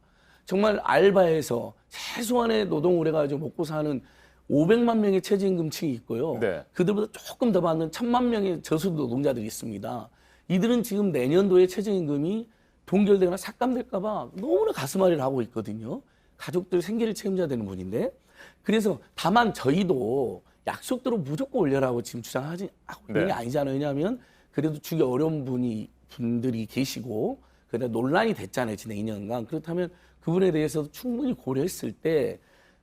정말 알바해서 최소한의 노동을 해가지고 먹고 사는 500만 명의 최저임금층이 있고요. 네. 그들보다 조금 더 받는 1000만 명의 저소득 노동자들이 있습니다. 이들은 지금 내년도에 최저임금이 동결되거나 삭감될까 봐 너무나 가슴앓이를 하고 있거든요. 가족들 생계를 책임져야 되는 분인데. 그래서 다만 저희도 약속대로 무조건 올려라고 지금 주장하고 있는 게 아니잖아요. 왜냐하면 그래도 주기 어려운 분들이 계시고 그다음에 논란이 됐잖아요. 지난 2년간. 그렇다면 그분에 대해서도 충분히 고려했을 때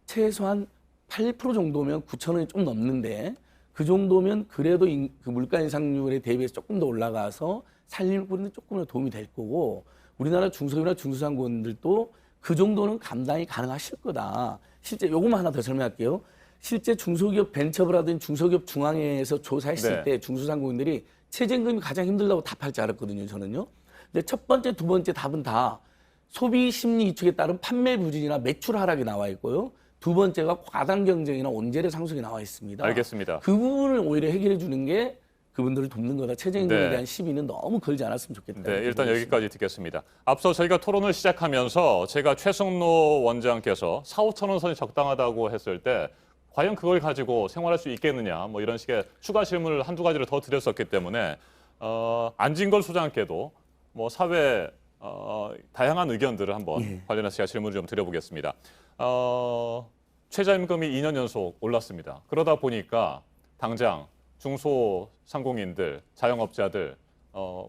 최소한 8% 정도면 9,000원이 좀 넘는데 그 정도면 그래도 그 물가 인상률에 대비해서 조금 더 올라가서 살림을 꾸리는 조금은 도움이 될 거고 우리나라 중소기업이나 중소상공인들도 그 정도는 감당이 가능하실 거다. 실제 요것만 하나 더 설명할게요. 실제 중소기업 벤처부라든지 중소기업 중앙회에서 조사했을 때 중소상공인들이 최저임금이 가장 힘들다고 답할 줄 알았거든요. 저는요. 근데 첫 번째, 두 번째 답은 다 소비 심리 위축에 따른 판매 부진이나 매출 하락이 나와 있고요. 두 번째가 과당 경쟁이나 원재료 상승이 나와 있습니다. 알겠습니다. 그 부분을 오히려 해결해 주는 게 그분들을 돕는 거다. 최저임금에 대한 시비는 너무 걸지 않았으면 좋겠다. 네, 일단 여기까지 듣겠습니다. 앞서 저희가 토론을 시작하면서 제가 최승로 원장께서 4,5천 원 선이 적당하다고 했을 때 과연 그걸 가지고 생활할 수 있겠느냐 뭐 이런 식의 추가 질문을 한두 가지를 더 드렸었기 때문에 안진걸 소장께도 뭐 사회 다양한 의견들을 한번 관련해서 제가 질문을 좀 드려보겠습니다. 최저임금이 2년 연속 올랐습니다. 그러다 보니까 당장 중소상공인들, 자영업자들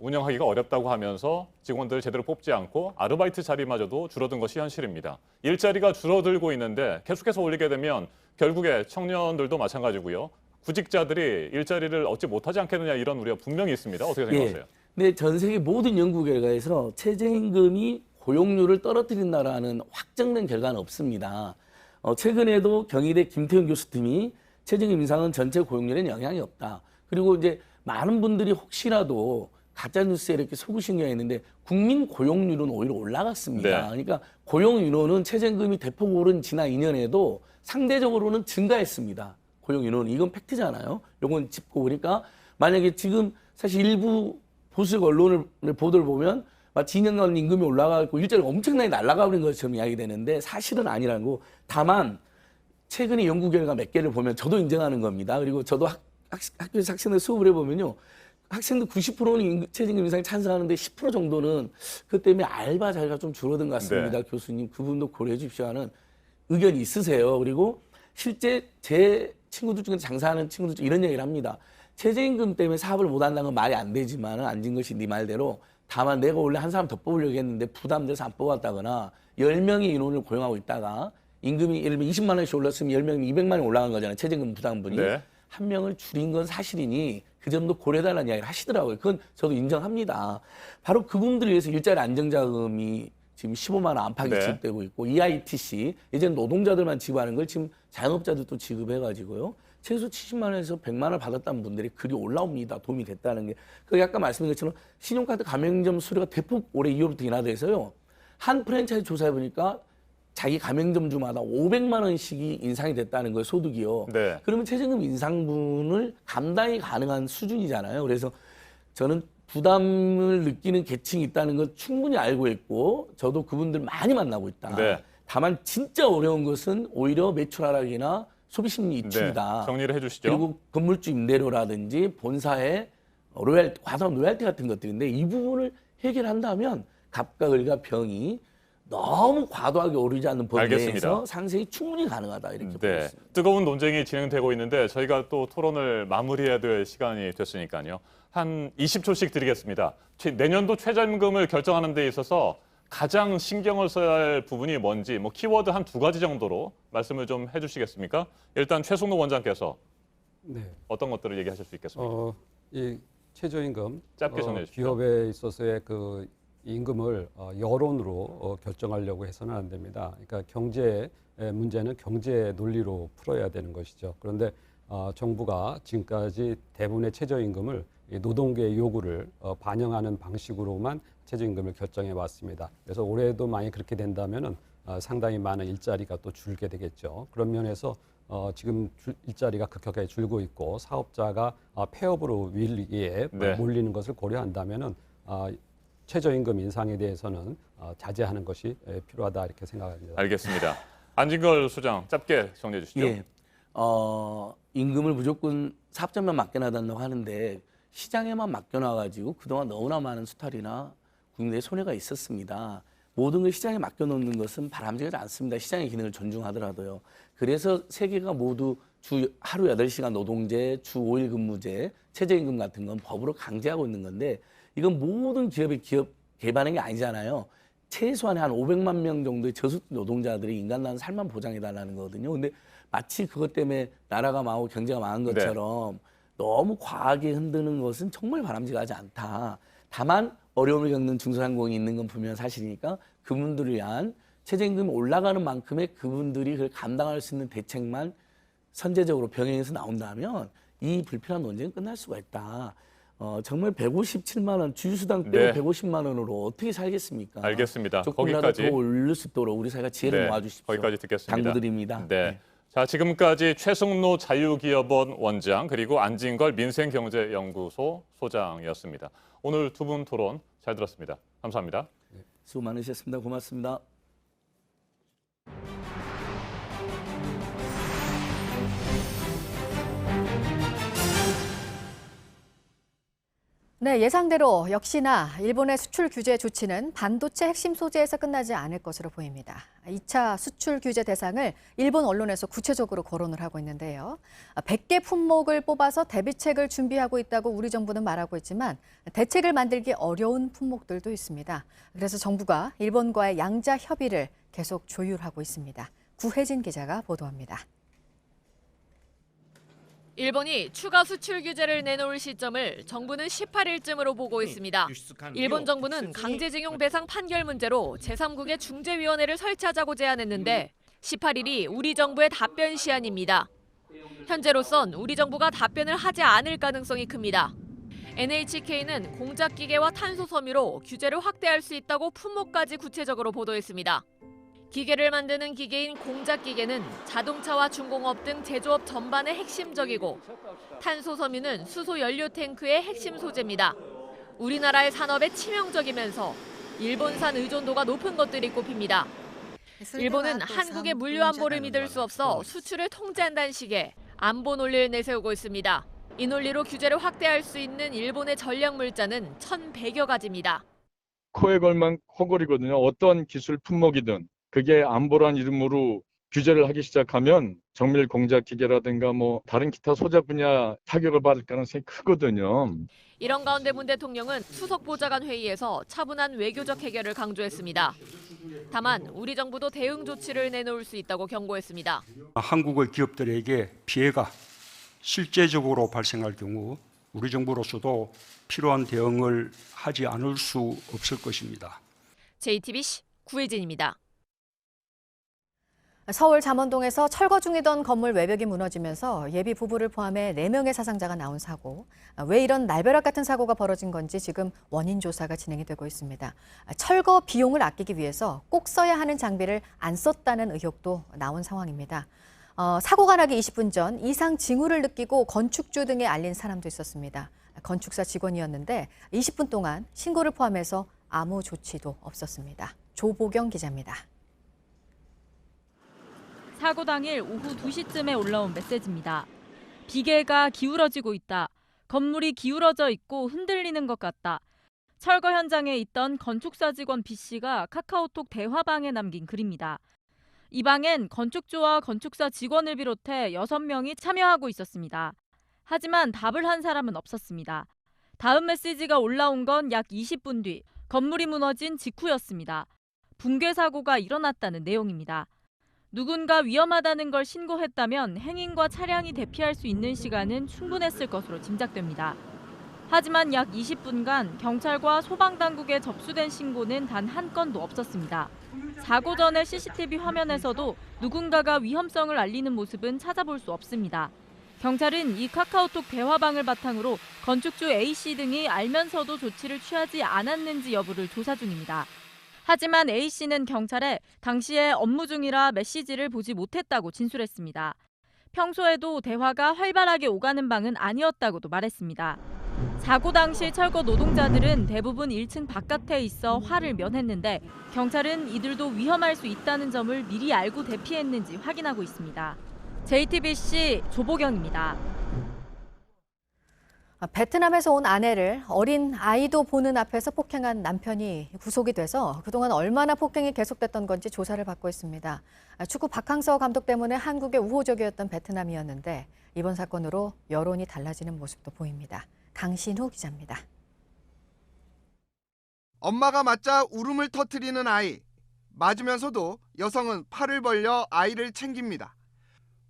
운영하기가 어렵다고 하면서 직원들을 제대로 뽑지 않고 아르바이트 자리마저도 줄어든 것이 현실입니다. 일자리가 줄어들고 있는데 계속해서 올리게 되면 결국에 청년들도 마찬가지고요. 구직자들이 일자리를 얻지 못하지 않겠느냐 이런 우려가 분명히 있습니다. 어떻게 생각하세요? 근데 전 세계 모든 연구 결과에서 최저임금이 고용률을 떨어뜨린다라는 확정된 결과는 없습니다. 최근에도 경희대 김태훈 교수팀이 최저임금 인상은 전체 고용률에는 영향이 없다. 그리고 이제 많은 분들이 혹시라도 가짜 뉴스에 이렇게 속으신 게 있는데 국민 고용률은 오히려 올라갔습니다. 그러니까 고용 인원은 최저임금이 대폭 오른 지난 2년에도 상대적으로는 증가했습니다. 고용 인원은 이건 팩트잖아요. 요건 짚고 보니까 만약에 지금 사실 일부 보수 언론을 보도를 보면 마치 2년간 임금이 올라가고 일자리가 엄청나게 날아가 버린 것처럼 이야기되는데 사실은 아니라는 거. 다만 최근에 연구 결과 몇 개를 보면 저도 인정하는 겁니다. 그리고 저도 학교에서 학생들 수업을 해보면요. 학생들 90%는 최저임금 인상에 찬성하는데 10% 정도는 그 때문에 알바 자리가 좀 줄어든 것 같습니다. 교수님 그 부분도 고려해 주십시오 하는 의견이 있으세요. 그리고 실제 제 친구들 중에 장사하는 친구들 중에 이런 얘기를 합니다. 최저임금 때문에 사업을 못한다는 건 말이 안 되지만 안진것이 네 말대로 다만 내가 원래 한 사람 더 뽑으려고 했는데 부담돼서 안 뽑았다거나 10명의 인원을 고용하고 있다가 임금이 예를 들면 20만 원씩 올랐으면 10명이면 200만 원이 올라간 거잖아요. 최저임금 부담분이. 한 명을 줄인 건 사실이니 그 점도 고려해달라는 이야기를 하시더라고요. 그건 저도 인정합니다. 바로 그분들을 위해서 일자리 안정자금이 지금 15만 원 안팎이 지급되고 있고 EITC, 예전 노동자들만 지급하는 걸 지금 자영업자들도 지급해가지고요. 최소 70만 원에서 100만 원을 받았다는 분들이 글이 올라옵니다. 도움이 됐다는 게. 그 아까 말씀드린 것처럼 신용카드 가맹점 수수료가 대폭 올해 2월부터 인하돼서요. 한 프랜차이즈 조사해보니까 자기 가맹점주마다 500만 원씩이 인상이 됐다는 거예요. 소득이요. 그러면 최저임금 인상분을 감당이 가능한 수준이잖아요. 그래서 저는 부담을 느끼는 계층이 있다는 걸 충분히 알고 있고 저도 그분들 많이 만나고 있다. 다만 진짜 어려운 것은 오히려 매출 하락이나 소비심리 위축이다. 정리를 해주시죠. 그리고 건물주 임대료라든지 본사의 과다한 로얄티 같은 것들인데 이 부분을 해결한다면 갑과 을과 병이 너무 과도하게 오르지 않는 범위 내에서 상생이 충분히 가능하다 이렇게 보고 있습니다. 뜨거운 논쟁이 진행되고 있는데 저희가 또 토론을 마무리해야 될 시간이 됐으니까요. 한 20초씩 드리겠습니다. 내년도 최저임금을 결정하는 데 있어서 가장 신경을 써야 할 부분이 뭔지 뭐 키워드 한 2가지 정도로 말씀을 좀 해주시겠습니까? 일단 최승로 원장께서 어떤 것들을 얘기하실 수 있겠습니까? 이 최저임금 짧게 정리해 주십시오. 기업에 있어서의 그 임금을 여론으로 결정하려고 해서는 안 됩니다. 그러니까 경제 문제는 경제 논리로 풀어야 되는 것이죠. 그런데 정부가 지금까지 대부분의 최저임금을 노동계의 요구를 반영하는 방식으로만 최저임금을 결정해 왔습니다. 그래서 올해도 만약 그렇게 된다면은 상당히 많은 일자리가 또 줄게 되겠죠. 그런 면에서 지금 일자리가 급격하게 줄고 있고 사업자가 폐업으로 위기에 몰리는 것을 고려한다면은 최저임금 인상에 대해서는 자제하는 것이 필요하다 이렇게 생각합니다. 알겠습니다. 안진걸 소장 짧게 정리해 주시죠. 임금을 무조건 사업자만 맡겨놔달라고 하는데 시장에만 맡겨놔가지고 그동안 너무나 많은 수탈이나 국민들의 손해가 있었습니다. 모든 걸 시장에 맡겨놓는 것은 바람직하지 않습니다. 시장의 기능을 존중하더라도요. 그래서 세계가 모두 주 하루 8시간 노동제, 주 5일 근무제, 최저임금 같은 건 법으로 강제하고 있는 건데 이건 모든 기업의 기업 개발한 게 아니잖아요. 최소한 한 500만 명 정도의 저소득 노동자들이 인간다운 삶만 보장해달라는 거거든요. 근데 마치 그것 때문에 나라가 망하고 경제가 망한 것처럼 너무 과하게 흔드는 것은 정말 바람직하지 않다. 다만 어려움을 겪는 중소상공이 있는 건 분명 사실이니까 그분들을 위한 최저임금이 올라가는 만큼의 그분들이 그걸 감당할 수 있는 대책만 선제적으로 병행해서 나온다면 이 불필요한 논쟁은 끝날 수가 있다. 정말 157만 원, 주휴수당 빼고 150만 원으로 어떻게 살겠습니까? 알겠습니다. 조금이라도 거기까지 더 올릴 수 있도록 우리 사회가 지혜를 모아주십시오. 거기까지 듣겠습니다. 당부드립니다. 네. 자, 지금까지 최승로 자유기업원 원장 그리고 안진걸 민생경제연구소 소장이었습니다. 오늘 두 분 토론 잘 들었습니다. 감사합니다. 수고 많으셨습니다. 고맙습니다. 네, 예상대로 역시나 일본의 수출 규제 조치는 반도체 핵심 소재에서 끝나지 않을 것으로 보입니다. 2차 수출 규제 대상을 일본 언론에서 구체적으로 거론을 하고 있는데요. 100개 품목을 뽑아서 대비책을 준비하고 있다고 우리 정부는 말하고 있지만 대책을 만들기 어려운 품목들도 있습니다. 그래서 정부가 일본과의 양자 협의를 계속 조율하고 있습니다. 구혜진 기자가 보도합니다. 일본이 추가 수출 규제를 내놓을 시점을 정부는 18일쯤으로 보고 있습니다. 일본 정부는 강제징용 배상 판결 문제로 제3국의 중재위원회를 설치하자고 제안했는데 18일이 우리 정부의 답변 시한입니다. 현재로선 우리 정부가 답변을 하지 않을 가능성이 큽니다. NHK는 공작기계와 탄소 섬유로 규제를 확대할 수 있다고 품목까지 구체적으로 보도했습니다. 기계를 만드는 기계인 공작기계는 자동차와 중공업 등 제조업 전반에 핵심적이고 탄소 섬유는 수소 연료 탱크의 핵심 소재입니다. 우리나라의 산업에 치명적이면서 일본산 의존도가 높은 것들이 꼽힙니다. 일본은 한국의 물류 안보를 믿을 수 없어 수출을 통제한다는 식의 안보 논리를 내세우고 있습니다. 이 논리로 규제를 확대할 수 있는 일본의 전략 물자는 1,100여 가지입니다. 코에 걸만 코골이거든요. 어떤 기술 품목이든. 그게 안보란 이름으로 규제를 하기 시작하면 정밀 공작 기계라든가 다른 기타 소재 분야 타격을 받을 가능성이 크거든요. 이런 가운데 문 대통령은 수석 보좌관 회의에서 차분한 외교적 해결을 강조했습니다. 다만 우리 정부도 대응 조치를 내놓을 수 있다고 경고했습니다. 한국의 기업들에게 피해가 실제적으로 발생할 경우 우리 정부로서도 필요한 대응을 하지 않을 수 없을 것입니다. JTBC 구혜진입니다. 서울 잠원동에서 철거 중이던 건물 외벽이 무너지면서 예비 부부를 포함해 4명의 사상자가 나온 사고. 왜 이런 날벼락 같은 사고가 벌어진 건지 지금 원인 조사가 진행이 되고 있습니다. 철거 비용을 아끼기 위해서 꼭 써야 하는 장비를 안 썼다는 의혹도 나온 상황입니다. 사고가 나기 20분 전 이상 징후를 느끼고 건축주 등에 알린 사람도 있었습니다. 건축사 직원이었는데 20분 동안 신고를 포함해서 아무 조치도 없었습니다. 조보경 기자입니다. 사고 당일 오후 2시쯤에 올라온 메시지입니다. 비계가 기울어지고 있다. 건물이 기울어져 있고 흔들리는 것 같다. 철거 현장에 있던 건축사 직원 B씨가 카카오톡 대화방에 남긴 글입니다. 이 방엔 건축주와 건축사 직원을 비롯해 6명이 참여하고 있었습니다. 하지만 답을 한 사람은 없었습니다. 다음 메시지가 올라온 건 약 20분 뒤 건물이 무너진 직후였습니다. 붕괴 사고가 일어났다는 내용입니다. 누군가 위험하다는 걸 신고했다면 행인과 차량이 대피할 수 있는 시간은 충분했을 것으로 짐작됩니다. 하지만 약 20분간 경찰과 소방당국에 접수된 신고는 단 한 건도 없었습니다. 사고 전의 CCTV 화면에서도 누군가가 위험성을 알리는 모습은 찾아볼 수 없습니다. 경찰은 이 카카오톡 대화방을 바탕으로 건축주 A씨 등이 알면서도 조치를 취하지 않았는지 여부를 조사 중입니다. 하지만 A씨는 경찰에 당시에 업무 중이라 메시지를 보지 못했다고 진술했습니다. 평소에도 대화가 활발하게 오가는 방은 아니었다고도 말했습니다. 사고 당시 철거 노동자들은 대부분 1층 바깥에 있어 화를 면했는데 경찰은 이들도 위험할 수 있다는 점을 미리 알고 대피했는지 확인하고 있습니다. JTBC 조보경입니다. 베트남에서 온 아내를 어린 아이도 보는 앞에서 폭행한 남편이 구속이 돼서 그동안 얼마나 폭행이 계속됐던 건지 조사를 받고 있습니다. 축구 박항서 감독 때문에 한국에 우호적이었던 베트남이었는데 이번 사건으로 여론이 달라지는 모습도 보입니다. 강신우 기자입니다. 엄마가 맞자 울음을 터뜨리는 아이. 맞으면서도 여성은 팔을 벌려 아이를 챙깁니다.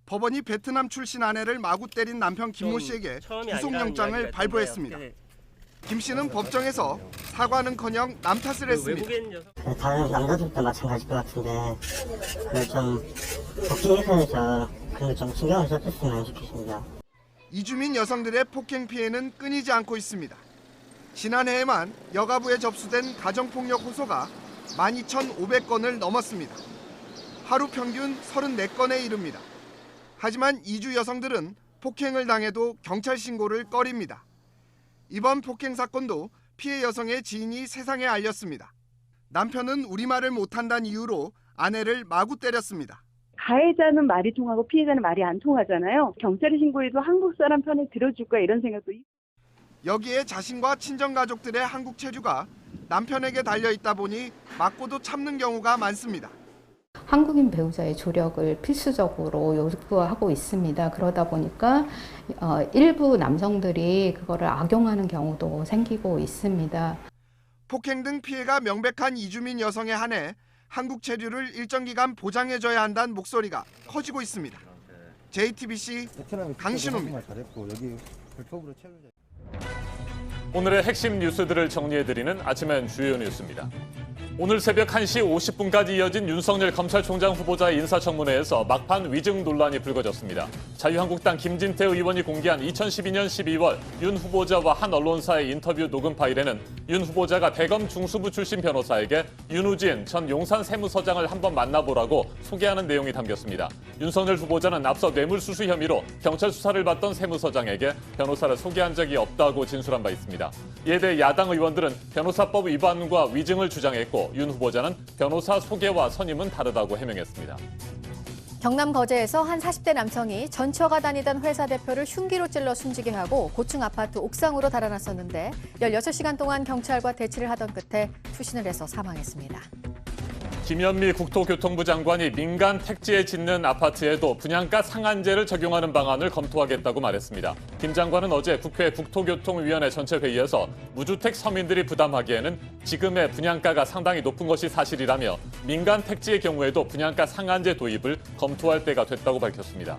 법원이 베트남 출신 아내를 마구 때린 남편 김모 씨에게 구속영장을 발부했습니다. 김 씨는 법정에서 사과는커녕 남 탓을 했습니다. 다른 남자들도 마찬가지일 것 같은데 좀 폭행 예산에서 그런 걸 좀 신경을 썼으면 좋겠습니다. 이주민 여성들의 폭행 피해는 끊이지 않고 있습니다. 지난해에만 여가부에 접수된 가정폭력 호소가 12,500건을 넘었습니다. 하루 평균 34건에 이릅니다. 하지만 이주 여성들은 폭행을 당해도 경찰 신고를 꺼립니다. 이번 폭행 사건도 피해 여성의 지인이 세상에 알렸습니다. 남편은 우리말을 못한다는 이유로 아내를 마구 때렸습니다. 가해자는 말이 통하고 피해자는 말이 안 통하잖아요. 경찰에 신고해도 한국 사람 편을 들어줄 거야 이런 생각도. 여기에 자신과 친정가족들의 한국 체류가 남편에게 달려있다 보니 맞고도 참는 경우가 많습니다. 한국인 배우자의 조력을 필수적으로 요구하고 있습니다. 그러다 보니까 일부 남성들이 그거를 악용하는 경우도 생기고 있습니다. 폭행 등 피해가 명백한 이주민 여성에 한해 한국 체류를 일정 기간 보장해줘야 한다는 목소리가 커지고 있습니다. JTBC 강신우입니다. 오늘의 핵심 뉴스들을 정리해드리는 아침엔 주요 뉴스입니다. 오늘 새벽 1시 50분까지 이어진 윤석열 검찰총장 후보자의 인사청문회에서 막판 위증 논란이 불거졌습니다. 자유한국당 김진태 의원이 공개한 2012년 12월 윤 후보자와 한 언론사의 인터뷰 녹음 파일에는 윤 후보자가 대검 중수부 출신 변호사에게 윤우진 전 용산 세무서장을 한번 만나보라고 소개하는 내용이 담겼습니다. 윤석열 후보자는 앞서 뇌물수수 혐의로 경찰 수사를 받던 세무서장에게 변호사를 소개한 적이 없다고 진술한 바 있습니다. 이에 대해 야당 의원들은 변호사법 위반과 위증을 주장했고 윤 후보자는 변호사 소개와 선임은 다르다고 해명했습니다. 경남 거제에서 한 40대 남성이 전처가 다니던 회사 대표를 흉기로 찔러 숨지게 하고 고층 아파트 옥상으로 달아났었는데 16시간 동안 경찰과 대치를 하던 끝에 투신을 해서 사망했습니다. 김현미 국토교통부 장관이 민간 택지에 짓는 아파트에도 분양가 상한제를 적용하는 방안을 검토하겠다고 말했습니다. 김 장관은 어제 국회 국토교통위원회 전체 회의에서 무주택 서민들이 부담하기에는 지금의 분양가가 상당히 높은 것이 사실이라며 민간 택지의 경우에도 분양가 상한제 도입을 검토할 때가 됐다고 밝혔습니다.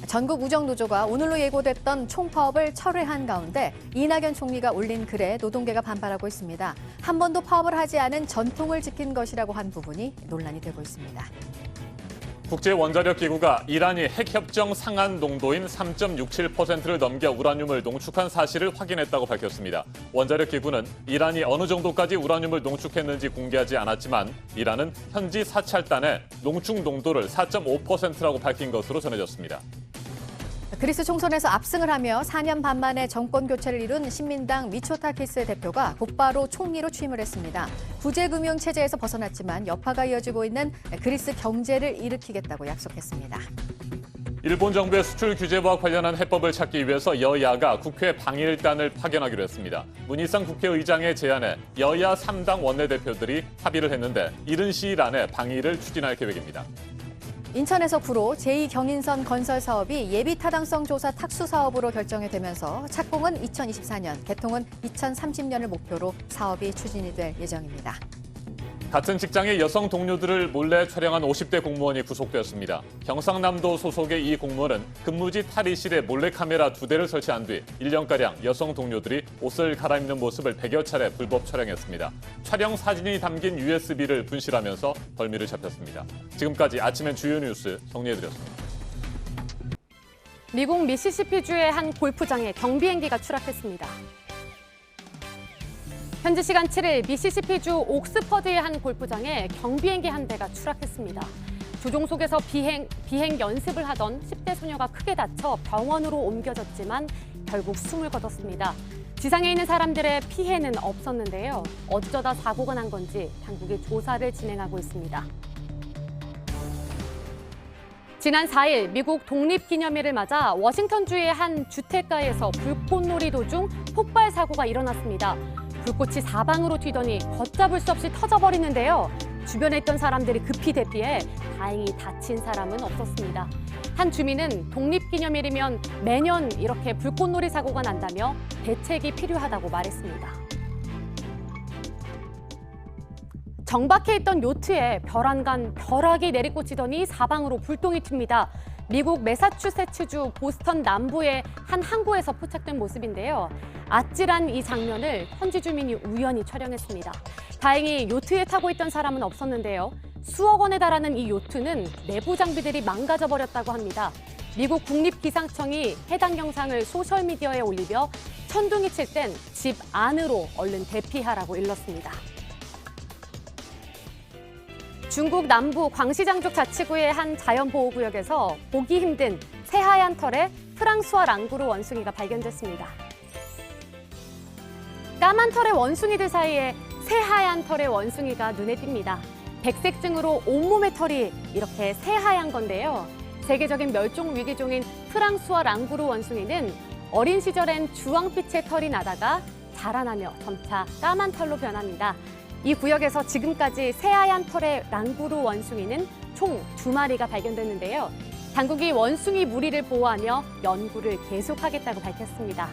전국 우정노조가 오늘로 예고됐던 총파업을 철회한 가운데 이낙연 총리가 올린 글에 노동계가 반발하고 있습니다. 한 번도 파업을 하지 않은 전통을 지킨 것이라고 한 부분이 논란이 되고 있습니다. 국제원자력기구가 이란이 핵협정 상한 농도인 3.67%를 넘겨 우라늄을 농축한 사실을 확인했다고 밝혔습니다. 원자력기구는 이란이 어느 정도까지 우라늄을 농축했는지 공개하지 않았지만 이란은 현지 사찰단의 농축 농도를 4.5%라고 밝힌 것으로 전해졌습니다. 그리스 총선에서 압승을 하며 4년 반 만에 정권 교체를 이룬 신민당 미초타키스 대표가 곧바로 총리로 취임을 했습니다. 구제금융 체제에서 벗어났지만 여파가 이어지고 있는 그리스 경제를 일으키겠다고 약속했습니다. 일본 정부의 수출 규제와 관련한 해법을 찾기 위해서 여야가 국회 방일단을 파견하기로 했습니다. 문희상 국회의장의 제안에 여야 3당 원내대표들이 합의를 했는데 이른 시일 안에 방일을 추진할 계획입니다. 인천에서 구로 제2경인선 건설 사업이 예비 타당성 조사 탁수 사업으로 결정이 되면서 착공은 2024년, 개통은 2030년을 목표로 사업이 추진이 될 예정입니다. 같은 직장의 여성 동료들을 몰래 촬영한 50대 공무원이 구속되었습니다. 경상남도 소속의 이 공무원은 근무지 탈의실에 몰래카메라 2대를 설치한 뒤 1년가량 여성 동료들이 옷을 갈아입는 모습을 100여 차례 불법 촬영했습니다. 촬영 사진이 담긴 USB를 분실하면서 벌미를 잡혔습니다. 지금까지 아침엔 주요 뉴스 정리해드렸습니다. 미국 미시시피주의 한 골프장에 경비행기가 추락했습니다. 현지 시간 7일 미시시피주 옥스퍼드의 한 골프장에 경비행기 한 대가 추락했습니다. 조종속에서 비행 연습을 하던 10대 소녀가 크게 다쳐 병원으로 옮겨졌지만 결국 숨을 거뒀습니다. 지상에 있는 사람들의 피해는 없었는데요. 어쩌다 사고가 난 건지 당국이 조사를 진행하고 있습니다. 지난 4일 미국 독립기념일을 맞아 워싱턴주의 한 주택가에서 불꽃놀이 도중 폭발 사고가 일어났습니다. 불꽃이 사방으로 튀더니 걷잡을 수 없이 터져버리는데요. 주변에 있던 사람들이 급히 대피해 다행히 다친 사람은 없었습니다. 한 주민은 독립기념일이면 매년 이렇게 불꽃놀이 사고가 난다며 대책이 필요하다고 말했습니다. 정박해 있던 요트에 별안간 벼락이 내리꽂히더니 사방으로 불똥이 튑니다. 미국 매사추세츠주 보스턴 남부의 한 항구에서 포착된 모습인데요. 아찔한 이 장면을 현지 주민이 우연히 촬영했습니다. 다행히 요트에 타고 있던 사람은 없었는데요. 수억 원에 달하는 이 요트는 내부 장비들이 망가져 버렸다고 합니다. 미국 국립기상청이 해당 영상을 소셜미디어에 올리며 천둥이 칠 땐 집 안으로 얼른 대피하라고 일렀습니다. 중국 남부 광시장족 자치구의 한 자연보호구역에서 보기 힘든 새하얀 털의 프랑스와 랑구르 원숭이가 발견됐습니다. 까만 털의 원숭이들 사이에 새하얀 털의 원숭이가 눈에 띕니다. 백색증으로 온몸의 털이 이렇게 새하얀 건데요. 세계적인 멸종 위기종인 프랑스와 랑구르 원숭이는 어린 시절엔 주황빛의 털이 나다가 자라나며 점차 까만 털로 변합니다. 이 구역에서 지금까지 새하얀 털의 랑구르 원숭이는 총 2마리가 발견됐는데요. 당국이 원숭이 무리를 보호하며 연구를 계속하겠다고 밝혔습니다.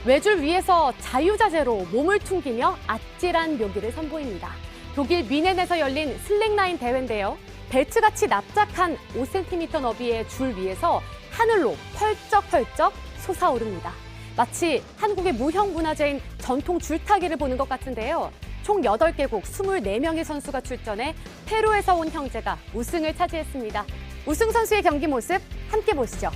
외줄 위에서 자유자재로 몸을 퉁기며 아찔한 묘기를 선보입니다. 독일 뮌헨에서 열린 슬랙라인 대회인데요. 벨트같이 납작한 5cm 너비의 줄 위에서 하늘로 펄쩍펄쩍 솟아오릅니다. 마치 한국의 무형문화재인 전통 줄타기를 보는 것 같은데요. 총 8개국 24명의 선수가 출전해 페루에서 온 형제가 우승을 차지했습니다. 우승 선수의 경기 모습 함께 보시죠.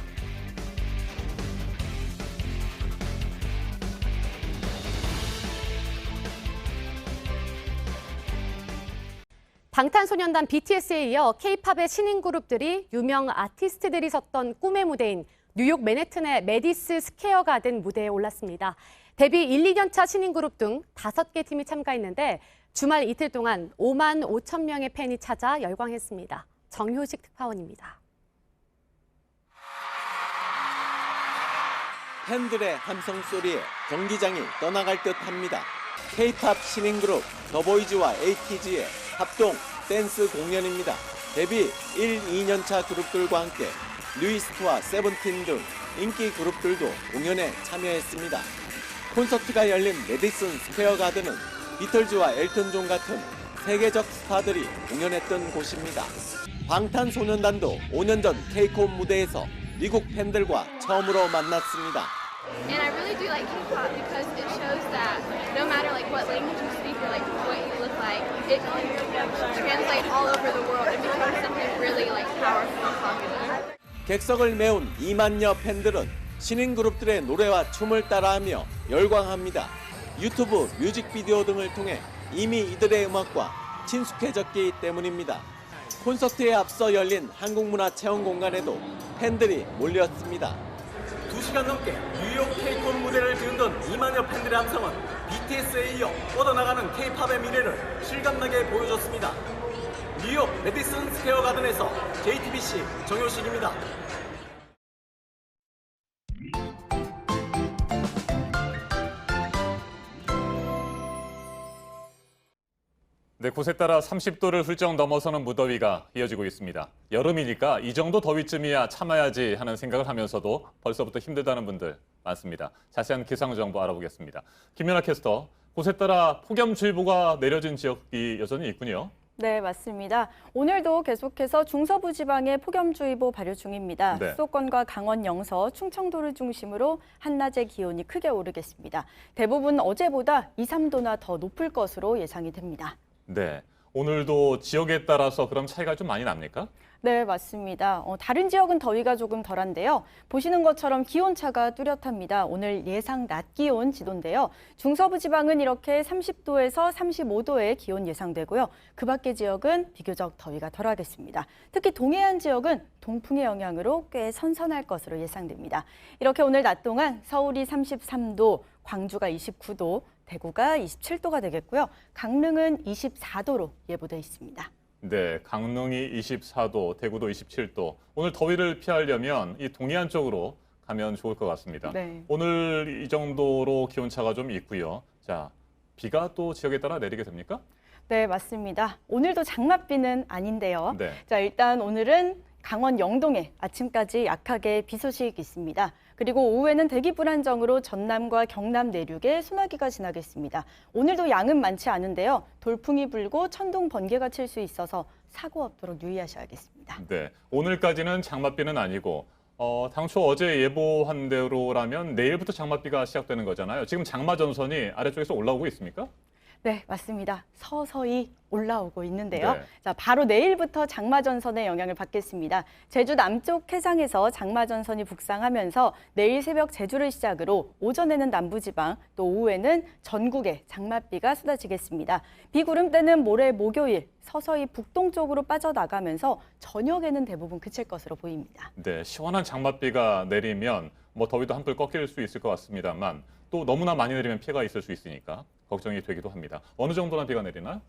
방탄소년단 BTS에 이어 K-팝의 신인 그룹들이 유명 아티스트들이 섰던 꿈의 무대인 뉴욕 맨해튼의 메디슨 스퀘어 가든 무대에 올랐습니다. 데뷔 1, 2년 차 신인 그룹 등 5개 팀이 참가했는데 주말 이틀 동안 5만 5천 명의 팬이 찾아 열광했습니다. 정효식 특파원입니다. 팬들의 함성 소리에 경기장이 떠나갈 듯합니다. K-팝 신인 그룹 더보이즈와 에이티즈의 합동 댄스 공연입니다. 데뷔 1, 2년 차 그룹들과 함께 뉴이스트와 세븐틴 등 인기 그룹들도 공연에 참여했습니다. 콘서트가 열린 메디슨 스퀘어 가든은 비틀즈와 엘튼 존 같은 세계적 스타들이 공연했던 곳입니다. 방탄소년단도 5년 전 K-콘 무대에서 미국 팬들과 처음으로 만났습니다. And I really do like K-pop because it shows that no matter like what language you speak or like what you look like, it can translate all over the world and become something really like powerful and popular. 객석을 메운 2만여 팬들은 신인 그룹들의 노래와 춤을 따라하며 열광합니다. 유튜브 뮤직비디오 등을 통해 이미 이들의 음악과 친숙해졌기 때문입니다. 콘서트에 앞서 열린 한국문화체험공간에도 팬들이 몰렸습니다. 2시간 넘게 뉴욕 K-콘 무대를 뒤흔든 2만여 팬들의 함성은 BTS에 이어 뻗어나가는 K-팝의 미래를 실감나게 보여줬습니다. 뉴욕 메디슨 스퀘어 가든에서 JTBC 정효식입니다. 네, 곳에 따라 30도를 훌쩍 넘어서는 무더위가 이어지고 있습니다. 여름이니까 이 정도 더위쯤이야 참아야지 하는 생각을 하면서도 벌써부터 힘들다는 분들 많습니다. 자세한 기상 정보 알아보겠습니다. 김연아 캐스터, 곳에 따라 폭염주의보가 내려진 지역이 여전히 있군요. 네, 맞습니다. 오늘도 계속해서 중서부 지방에 폭염주의보 발효 중입니다. 네. 수도권과 강원 영서, 충청도를 중심으로 한낮의 기온이 크게 오르겠습니다. 대부분 어제보다 2, 3도나 더 높을 것으로 예상이 됩니다. 네, 오늘도 지역에 따라서 그럼 차이가 좀 많이 납니까? 네, 맞습니다. 다른 지역은 더위가 조금 덜한데요. 보시는 것처럼 기온차가 뚜렷합니다. 오늘 예상 낮 기온 지도인데요. 중서부 지방은 이렇게 30도에서 35도의 기온 예상되고요. 그 밖의 지역은 비교적 더위가 덜하겠습니다. 특히 동해안 지역은 동풍의 영향으로 꽤 선선할 것으로 예상됩니다. 이렇게 오늘 낮 동안 서울이 33도, 광주가 29도, 대구가 27도가 되겠고요. 강릉은 24도로 예보돼 있습니다. 네, 강릉이 24도, 대구도 27도. 오늘 더위를 피하려면 이 동해안 쪽으로 가면 좋을 것 같습니다. 네. 오늘 이 정도로 기온차가 좀 있고요. 자, 비가 또 지역에 따라 내리게 됩니까? 네, 맞습니다. 오늘도 장맛비는 아닌데요. 네. 자, 일단 오늘은 강원 영동에 아침까지 약하게 비 소식 있습니다. 그리고 오후에는 대기 불안정으로 전남과 경남 내륙에 소나기가 지나겠습니다. 오늘도 양은 많지 않은데요. 돌풍이 불고 천둥 번개가 칠 수 있어서 사고 없도록 유의하셔야겠습니다. 네, 오늘까지는 장맛비는 아니고 당초 어제 예보한 대로라면 내일부터 장맛비가 시작되는 거잖아요. 지금 장마 전선이 아래쪽에서 올라오고 있습니까? 네, 맞습니다. 서서히 올라오고 있는데요. 네. 자, 바로 내일부터 장마전선의 영향을 받겠습니다. 제주 남쪽 해상에서 장마전선이 북상하면서 내일 새벽 제주를 시작으로 오전에는 남부지방, 또 오후에는 전국에 장맛비가 쏟아지겠습니다. 비구름대는 모레 목요일 서서히 북동쪽으로 빠져나가면서 저녁에는 대부분 그칠 것으로 보입니다. 네, 시원한 장맛비가 내리면 뭐 더위도 한풀 꺾일 수 있을 것 같습니다만 또 너무나 많이 내리면 피해가 있을 수 있으니까 걱정이 되기도 합니다. 어느 정도나 비가 내리나요?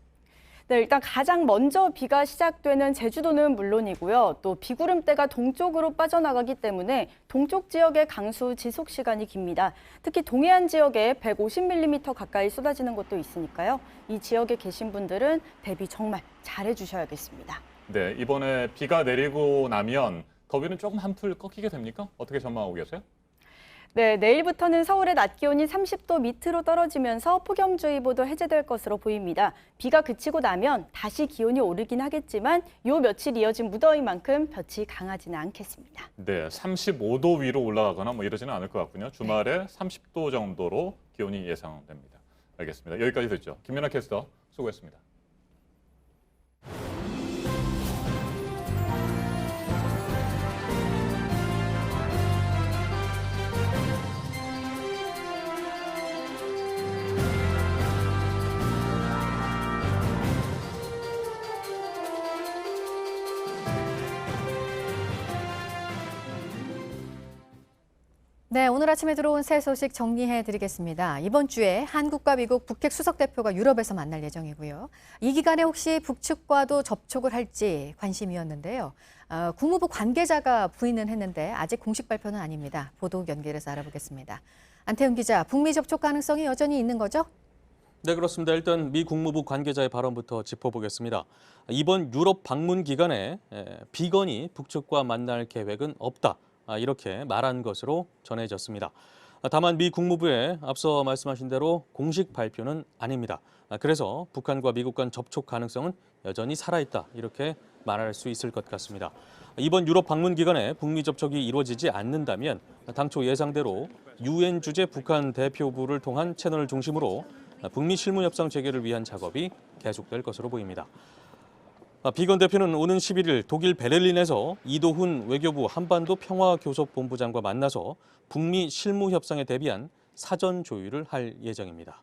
네, 일단 가장 먼저 비가 시작되는 제주도는 물론이고요. 또 비구름대가 동쪽으로 빠져나가기 때문에 동쪽 지역의 강수 지속 시간이 깁니다. 특히 동해안 지역에 150mm 가까이 쏟아지는 곳도 있으니까요. 이 지역에 계신 분들은 대비 정말 잘해 주셔야겠습니다. 네, 이번에 비가 내리고 나면 더위는 조금 한풀 꺾이게 됩니까? 어떻게 전망하고 계세요? 네, 내일부터는 서울의 낮 기온이 30도 밑으로 떨어지면서 폭염주의보도 해제될 것으로 보입니다. 비가 그치고 나면 다시 기온이 오르긴 하겠지만 요 며칠 이어진 무더위만큼 볕이 강하지는 않겠습니다. 네, 35도 위로 올라가거나 뭐 이러지는 않을 것 같군요. 주말에 30도 정도로 기온이 예상됩니다. 알겠습니다. 여기까지 듣죠. 김연아 캐스터 수고했습니다. 네, 오늘 아침에 들어온 새 소식 정리해드리겠습니다. 이번 주에 한국과 미국 북핵 수석 대표가 유럽에서 만날 예정이고요. 이 기간에 혹시 북측과도 접촉을 할지 관심이었는데요. 국무부 관계자가 부인은 했는데 아직 공식 발표는 아닙니다. 보도 연결해서 알아보겠습니다. 안태훈 기자, 북미 접촉 가능성이 여전히 있는 거죠? 네, 그렇습니다. 일단 미 국무부 관계자의 발언부터 짚어보겠습니다. 이번 유럽 방문 기간에 비건이 북측과 만날 계획은 없다. 이렇게 말한 것으로 전해졌습니다. 다만 미 국무부에 앞서 말씀하신 대로 공식 발표는 아닙니다. 그래서 북한과 미국 간 접촉 가능성은 여전히 살아있다. 이렇게 말할 수 있을 것 같습니다. 이번 유럽 방문 기간에 북미 접촉이 이루어지지 않는다면 당초 예상대로 UN 주재 북한 대표부를 통한 채널을 중심으로 북미 실무 협상 재개를 위한 작업이 계속될 것으로 보입니다. 비건 대표는 오는 11일 독일 베를린에서 이도훈 외교부 한반도 평화교섭본부장과 만나서 북미 실무 협상에 대비한 사전 조율을 할 예정입니다.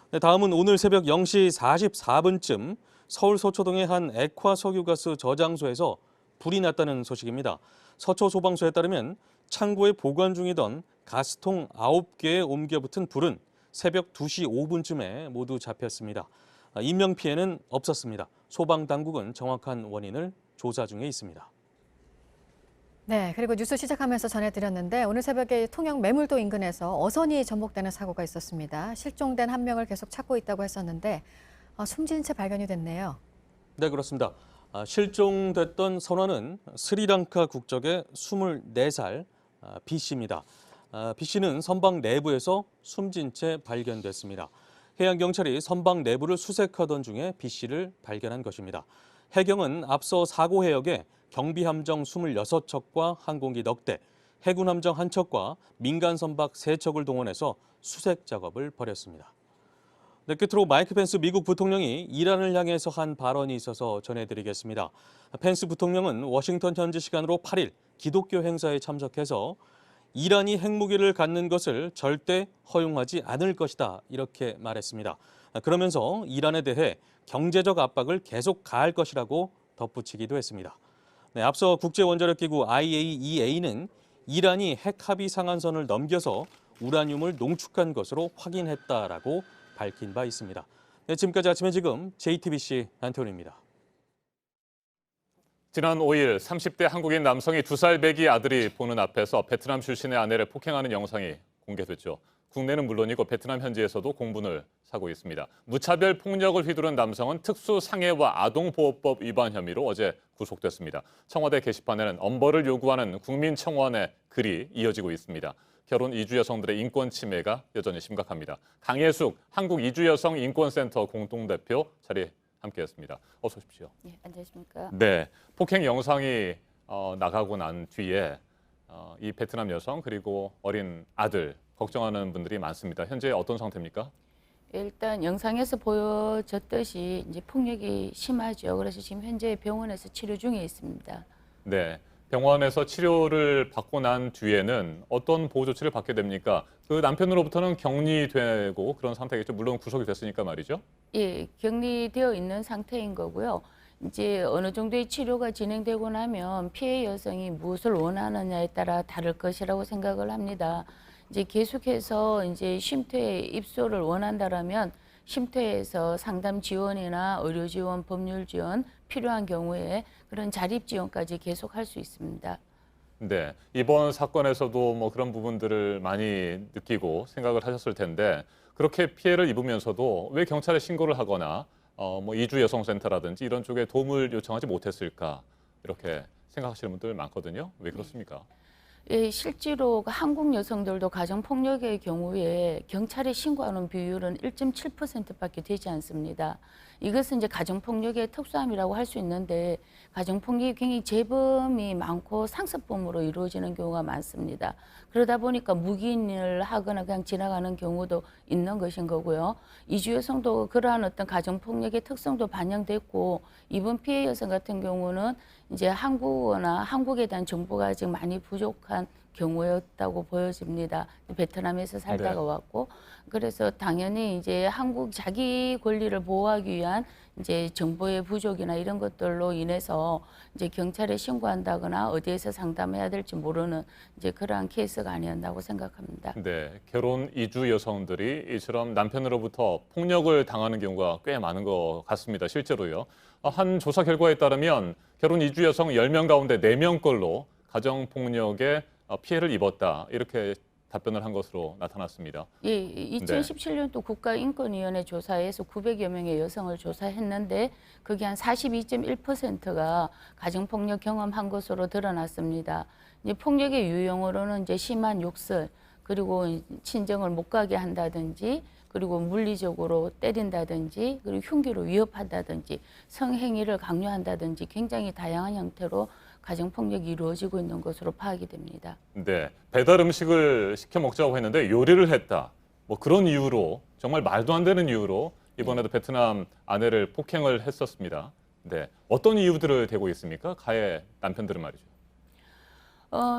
네, 다음은 오늘 새벽 0시 44분쯤 서울 서초동의 한 액화 석유가스 저장소에서 불이 났다는 소식입니다. 서초 소방서에 따르면 창고에 보관 중이던 가스통 9개에 옮겨 붙은 불은 새벽 2시 5분쯤에 모두 잡혔습니다. 인명피해는 없었습니다. 소방당국은 정확한 원인을 조사 중에 있습니다. 네, 그리고 뉴스 시작하면서 전해드렸는데 오늘 새벽에 통영 매물도 인근에서 어선이 전복되는 사고가 있었습니다. 실종된 한 명을 계속 찾고 있다고 했었는데 숨진 채 발견이 됐네요. 네, 그렇습니다. 실종됐던 선원은 스리랑카 국적의 24살 B 씨입니다. B 씨는 선박 내부에서 숨진 채 발견됐습니다. 해양경찰이 선박 내부를 수색하던 중에 B 씨를 발견한 것입니다. 해경은 앞서 사고 해역에 경비함정 26척과 항공기 넉 대, 해군함정 1척과 민간 선박 3척을 동원해서 수색 작업을 벌였습니다. 네, 끝으로 마이크 펜스 미국 부통령이 이란을 향해서 한 발언이 있어서 전해드리겠습니다. 펜스 부통령은 워싱턴 현지 시간으로 8일 기독교 행사에 참석해서 이란이 핵무기를 갖는 것을 절대 허용하지 않을 것이다 이렇게 말했습니다. 그러면서 이란에 대해 경제적 압박을 계속 가할 것이라고 덧붙이기도 했습니다. 네, 앞서 국제원자력기구 IAEA는 이란이 핵 합의 상한선을 넘겨서 우라늄을 농축한 것으로 확인했다라고 밝힌 바 있습니다. 네, 지금까지 아침에 지금 JTBC 안태훈입니다. 지난 5일 30대 한국인 남성이 2살 배기 아들이 보는 앞에서 베트남 출신의 아내를 폭행하는 영상이 공개됐죠. 국내는 물론이고 베트남 현지에서도 공분을 사고 있습니다. 무차별 폭력을 휘두른 남성은 특수상해와 아동보호법 위반 혐의로 어제 구속됐습니다. 청와대 게시판에는 엄벌을 요구하는 국민청원의 글이 이어지고 있습니다. 결혼 이주 여성들의 인권 침해가 여전히 심각합니다. 강혜숙 한국이주여성인권센터 공동대표 자리에 함께했습니다. 어서 오십시오. 네, 안녕하십니까. 네, 폭행 영상이 나가고 난 뒤에 이 베트남 여성 그리고 어린 아들 걱정하는 분들이 많습니다. 현재 어떤 상태입니까? 일단 영상에서 보여졌듯이 이제 폭력이 심하죠. 그래서 지금 현재 병원에서 치료 중에 있습니다. 네, 병원에서 치료를 받고 난 뒤에는 어떤 보호 조치를 받게 됩니까? 그 남편으로부터는 격리되고 그런 상태겠죠. 물론 구속이 됐으니까 말이죠. 예, 격리되어 있는 상태인 거고요. 이제 어느 정도의 치료가 진행되고 나면 피해 여성이 무엇을 원하느냐에 따라 다를 것이라고 생각을 합니다. 이제 계속해서 이제 쉼터에 입소를 원한다라면 쉼터에서 상담 지원이나 의료 지원, 법률 지원 필요한 경우에 그런 자립 지원까지 계속 할 수 있습니다. 네, 이번 사건에서도 뭐 그런 부분들을 많이 느끼고 생각을 하셨을 텐데 그렇게 피해를 입으면서도 왜 경찰에 신고를 하거나 뭐 이주여성센터라든지 이런 쪽에 도움을 요청하지 못했을까 이렇게 생각하시는 분들 많거든요. 왜 그렇습니까? 예, 실제로 한국 여성들도 가정폭력의 경우에 경찰에 신고하는 비율은 1.7%밖에 되지 않습니다. 이것은 이제 가정폭력의 특수함이라고 할 수 있는데 가정폭력이 굉장히 재범이 많고 상습범으로 이루어지는 경우가 많습니다. 그러다 보니까 묵인을 하거나 그냥 지나가는 경우도 있는 것인 거고요. 이주 여성도 그러한 어떤 가정폭력의 특성도 반영됐고 이번 피해 여성 같은 경우는 이제 한국어나 한국에 대한 정보가 아직 많이 부족한 경우였다고 보여집니다. 베트남에서 살다가 왔고 그래서 당연히 이제 한국 자기 권리를 보호하기 위한 이제 정보의 부족이나 이런 것들로 인해서 이제 경찰에 신고한다거나 어디에서 상담해야 될지 모르는 이제 그러한 케이스가 아니었다고 생각합니다. 네, 결혼 이주 여성들이 이처럼 남편으로부터 폭력을 당하는 경우가 꽤 많은 것 같습니다. 실제로요. 한 조사 결과에 따르면 결혼 이주 여성 10명 가운데 4명 걸로 가정폭력에 피해를 입었다. 이렇게 답변을 한 것으로 나타났습니다. 예, 2017년도 국가인권위원회 조사에서 900여 명의 여성을 조사했는데 그게 한 42.1%가 가정폭력 경험한 것으로 드러났습니다. 이제 폭력의 유형으로는 이제 심한 욕설, 그리고 친정을 못 가게 한다든지, 그리고 물리적으로 때린다든지, 그리고 흉기로 위협한다든지, 성행위를 강요한다든지 굉장히 다양한 형태로 가정폭력이 이루어지고 있는 것으로 파악이 됩니다. 네, 배달 음식을 시켜 먹자고 했는데 요리를 했다. 뭐 그런 이유로 정말 말도 안 되는 이유로 이번에도 베트남 아내를 폭행을 했었습니다. 네, 어떤 이유들을 대고 있습니까? 가해 남편들은 말이죠.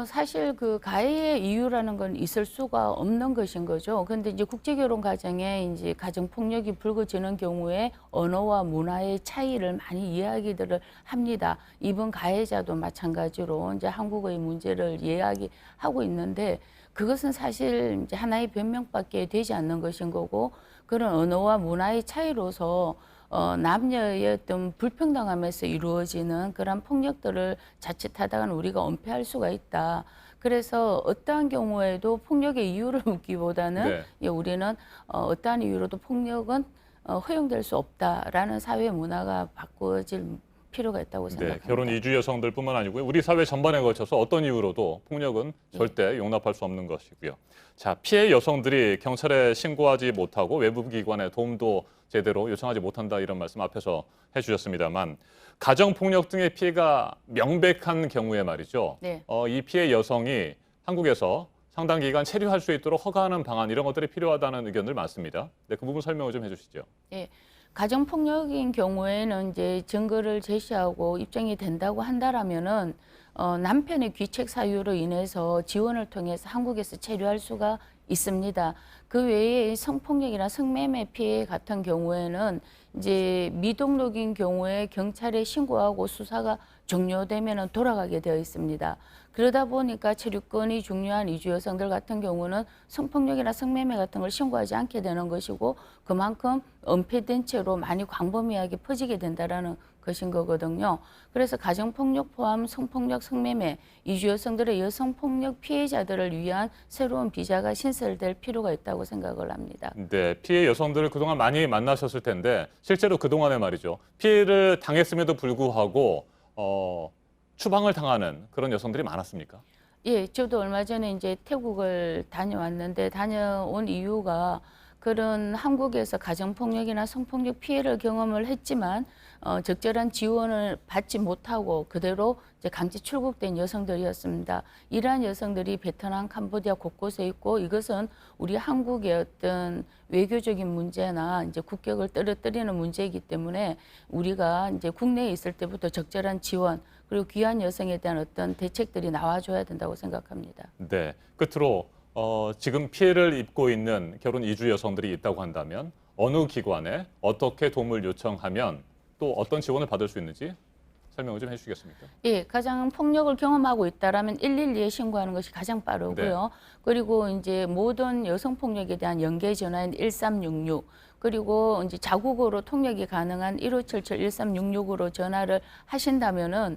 사실 그 가해의 이유라는 건 있을 수가 없는 것인 거죠. 근데 이제 국제결혼 과정에 이제 가정폭력이 불거지는 경우에 언어와 문화의 차이를 많이 이야기들을 합니다. 이번 가해자도 마찬가지로 이제 한국의 문제를 이야기하고 있는데 그것은 사실 이제 하나의 변명밖에 되지 않는 것인 거고 그런 언어와 문화의 차이로서 남녀의 어떤 불평등함에서 이루어지는 그런 폭력들을 자칫하다가는 우리가 은폐할 수가 있다. 그래서 어떠한 경우에도 폭력의 이유를 묻기보다는 우리는 어떠한 이유로도 폭력은 허용될 수 없다라는 사회 문화가 바꿔질 필요가 있다고 생각합니다. 네, 결혼 이주 여성들뿐만 아니고요. 우리 사회 전반에 걸쳐서 어떤 이유로도 폭력은 절대 용납할 수 없는 것이고요. 자, 피해 여성들이 경찰에 신고하지 못하고 외부 기관의 도움도 제대로 요청하지 못한다 이런 말씀 앞에서 해주셨습니다만 가정폭력 등의 피해가 명백한 경우에 말이죠. 네. 이 피해 여성이 한국에서 상당 기간 체류할 수 있도록 허가하는 방안 이런 것들이 필요하다는 의견들 많습니다. 네, 그 부분 설명을 좀 해주시죠. 네. 가정폭력인 경우에는 이제 증거를 제시하고 입증이 된다고 한다라면은 남편의 귀책 사유로 인해서 지원을 통해서 한국에서 체류할 수가 있습니다. 그 외에 성폭력이나 성매매 피해 같은 경우에는 이제 미등록인 경우에 경찰에 신고하고 수사가 종료되면 돌아가게 되어 있습니다. 그러다 보니까 체류권이 중요한 이주 여성들 같은 경우는 성폭력이나 성매매 같은 걸 신고하지 않게 되는 것이고 그만큼 은폐된 채로 많이 광범위하게 퍼지게 된다라는 것인 거거든요. 그래서 가정폭력 포함 성폭력, 성매매, 이주 여성들의 여성폭력 피해자들을 위한 새로운 비자가 신설될 필요가 있다고 생각을 합니다. 네, 피해 여성들을 그동안 많이 만나셨을 텐데 실제로 그동안에 말이죠. 피해를 당했음에도 불구하고 추방을 당하는 그런 여성들이 많았습니까? 예, 저도 얼마 전에 이제 태국을 다녀왔는데 다녀온 이유가 그런 한국에서 가정폭력이나 성폭력 피해를 경험을 했지만 적절한 지원을 받지 못하고 그대로 이제 강제 출국된 여성들이었습니다. 이러한 여성들이 베트남, 캄보디아 곳곳에 있고 이것은 우리 한국의 어떤 외교적인 문제나 이제 국격을 떨어뜨리는 문제이기 때문에 우리가 이제 국내에 있을 때부터 적절한 지원 그리고 귀한 여성에 대한 어떤 대책들이 나와줘야 된다고 생각합니다. 네, 끝으로 지금 피해를 입고 있는 결혼 이주 여성들이 있다고 한다면 어느 기관에 어떻게 도움을 요청하면 또 어떤 지원을 받을 수 있는지 설명을 좀 해주시겠습니까? 예, 가장 폭력을 경험하고 있다라면 112에 신고하는 것이 가장 빠르고요. 네. 그리고 이제 모든 여성 폭력에 대한 연계 전화인 1366 그리고 이제 자국어로 통역이 가능한 1577 1366으로 전화를 하신다면은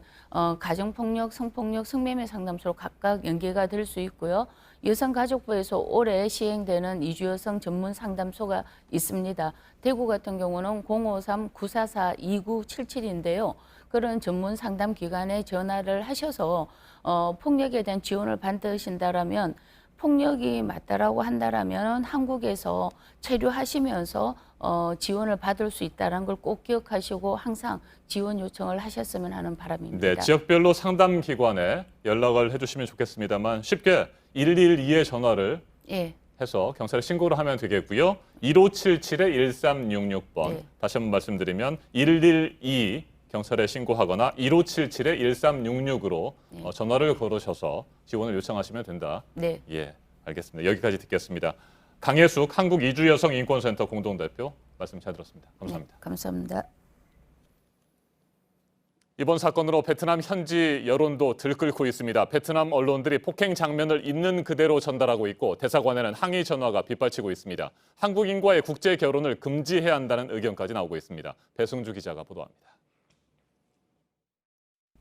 가정폭력, 성폭력, 성매매 상담소로 각각 연계가 될 수 있고요. 여성가족부에서 올해 시행되는 이주 여성 전문 상담소가 있습니다. 대구 같은 경우는 053-944-2977인데요. 그런 전문 상담 기관에 전화를 하셔서 폭력에 대한 지원을 받으신다라면 폭력이 맞다라고 한다라면 한국에서 체류하시면서 지원을 받을 수 있다는 걸 꼭 기억하시고 항상 지원 요청을 하셨으면 하는 바람입니다. 네, 지역별로 상담 기관에 연락을 해주시면 좋겠습니다만 쉽게 112에 전화를 예. 해서 경찰에 신고를 하면 되겠고요. 1577-1366번 네. 다시 한번 말씀드리면 112 경찰에 신고하거나 1577-1366으로 네. 전화를 걸으셔서 지원을 요청하시면 된다. 네. 예, 알겠습니다. 여기까지 듣겠습니다. 강혜숙 한국이주여성인권센터 공동대표 말씀 잘 들었습니다. 감사합니다. 네, 감사합니다. 이번 사건으로 베트남 현지 여론도 들끓고 있습니다. 베트남 언론들이 폭행 장면을 있는 그대로 전달하고 있고 대사관에는 항의 전화가 빗발치고 있습니다. 한국인과의 국제 결혼을 금지해야 한다는 의견까지 나오고 있습니다. 배승주 기자가 보도합니다.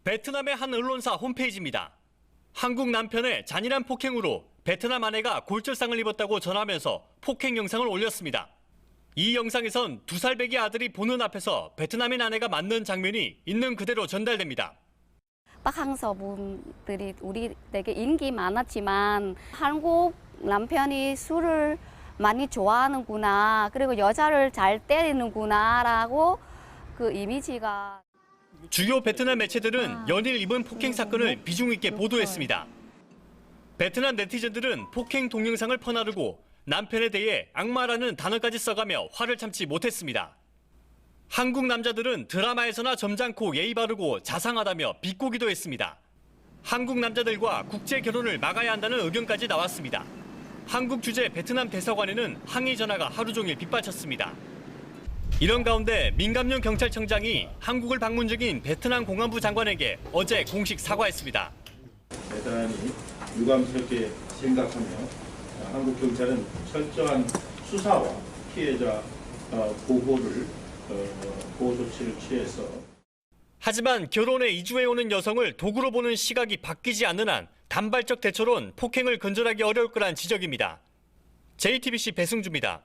베트남의 한 언론사 홈페이지입니다. 한국 남편의 잔인한 폭행으로 베트남 아내가 골절상을 입었다고 전하면서 폭행 영상을 올렸습니다. 이 영상에선 2살 배기 아들이 보는 앞에서 베트남인 아내가 맞는 장면이 있는 그대로 전달됩니다. 박항서분들이 우리에게 인기 많았지만 한국 남편이 술을 많이 좋아하는구나, 그리고 여자를 잘 때리는구나라고 그 이미지가. 주요 베트남 매체들은 연일 입은 폭행 사건을 비중 있게 보도했습니다. 베트남 네티즌들은 폭행 동영상을 퍼나르고 남편에 대해 악마라는 단어까지 써가며 화를 참지 못했습니다. 한국 남자들은 드라마에서나 점잖고 예의 바르고 자상하다며 비꼬기도 했습니다. 한국 남자들과 국제 결혼을 막아야 한다는 의견까지 나왔습니다. 한국 주재 베트남 대사관에는 항의 전화가 하루 종일 빗발쳤습니다. 이런 가운데 민감용 경찰청장이 한국을 방문 중인 베트남 공안부 장관에게 어제 공식 사과했습니다. 베트남이 유감스럽게 생각하며 한국 경찰은 철저한 수사와 피해자 보호 조치를 취해서. 하지만 결혼에 이주해오는 여성을 도구로 보는 시각이 바뀌지 않는 한 단발적 대처론 폭행을 근절하기 어려울 거란 지적입니다. JTBC 배승주입니다.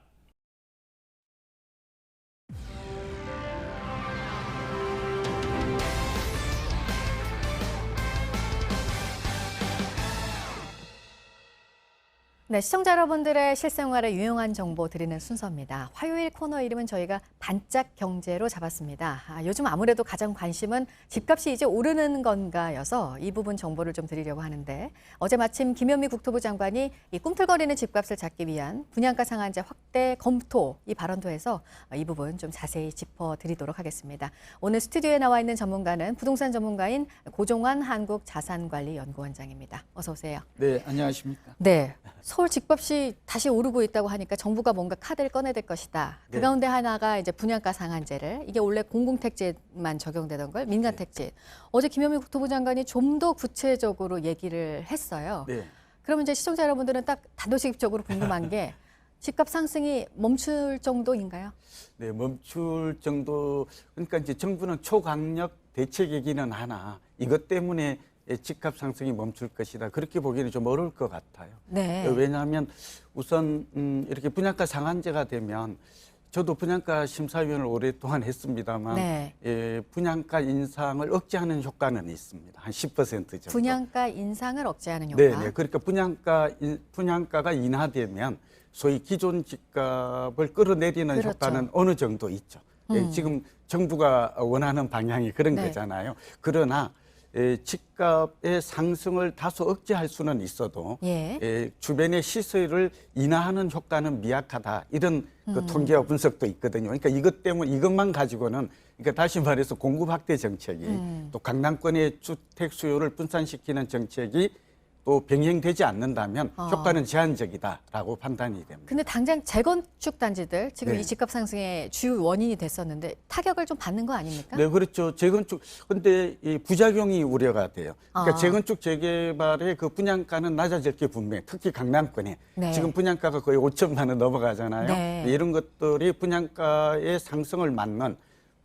네, 시청자 여러분들의 실생활에 유용한 정보 드리는 순서입니다. 화요일 코너 이름은 저희가 반짝 경제로 잡았습니다. 요즘 아무래도 가장 관심은 집값이 이제 오르는 건가여서 이 부분 정보를 좀 드리려고 하는데 어제 마침 김현미 국토부 장관이 이 꿈틀거리는 집값을 잡기 위한 분양가 상한제 확대 검토 이 발언도 해서 이 부분 좀 자세히 짚어드리도록 하겠습니다. 오늘 스튜디오에 나와 있는 전문가는 부동산 전문가인 고종환 한국자산관리연구원장입니다. 어서 오세요. 네, 안녕하십니까. 네. 서울 집값이 다시 오르고 있다고 하니까 정부가 뭔가 카드를 꺼내야 될 것이다. 그 네. 가운데 하나가 이제 분양가 상한제를, 이게 원래 공공택지만 적용되던 걸 민간택지. 어제 김현미 국토부 장관이 좀 더 구체적으로 얘기를 했어요. 네. 그러면 이제 시청자 여러분들은 딱 단도직입적으로 궁금한 게 집값 상승이 멈출 정도인가요? 네, 멈출 정도. 그러니까 이제 정부는 초강력 대책이기는 하나 이것 때문에 집값 상승이 멈출 것이다. 그렇게 보기는 좀 어려울 것 같아요. 네. 왜냐하면 우선 이렇게 분양가 상한제가 되면 저도 분양가 심사위원을 오랫동안 했습니다만 네. 분양가 인상을 억제하는 효과는 있습니다. 한 10% 정도. 분양가 인상을 억제하는 효과. 네, 그러니까 분양가가 인하되면 소위 기존 집값을 끌어내리는 그렇죠. 효과는 어느 정도 있죠. 지금 정부가 원하는 방향이 그런 네. 거잖아요. 그러나 집값의 상승을 다소 억제할 수는 있어도 주변의 시세를 인하하는 효과는 미약하다. 이런 그 통계와 분석도 있거든요. 그러니까 이것 때문에 이것만 가지고는, 그러니까 다시 말해서 공급 확대 정책이 또 강남권의 주택 수요를 분산시키는 정책이 또 병행되지 않는다면 효과는 제한적이다라고 판단이 됩니다. 근데 당장 재건축 단지들 지금 네. 이 집값 상승의 주요 원인이 됐었는데 타격을 좀 받는 거 아닙니까? 네, 그렇죠. 재건축. 근데 이 부작용이 우려가 돼요. 그러니까 재건축 재개발의 그 분양가는 낮아질 게 분명해. 특히 강남권에 네. 지금 분양가가 거의 5천만 원 넘어가잖아요. 네. 이런 것들이 분양가의 상승을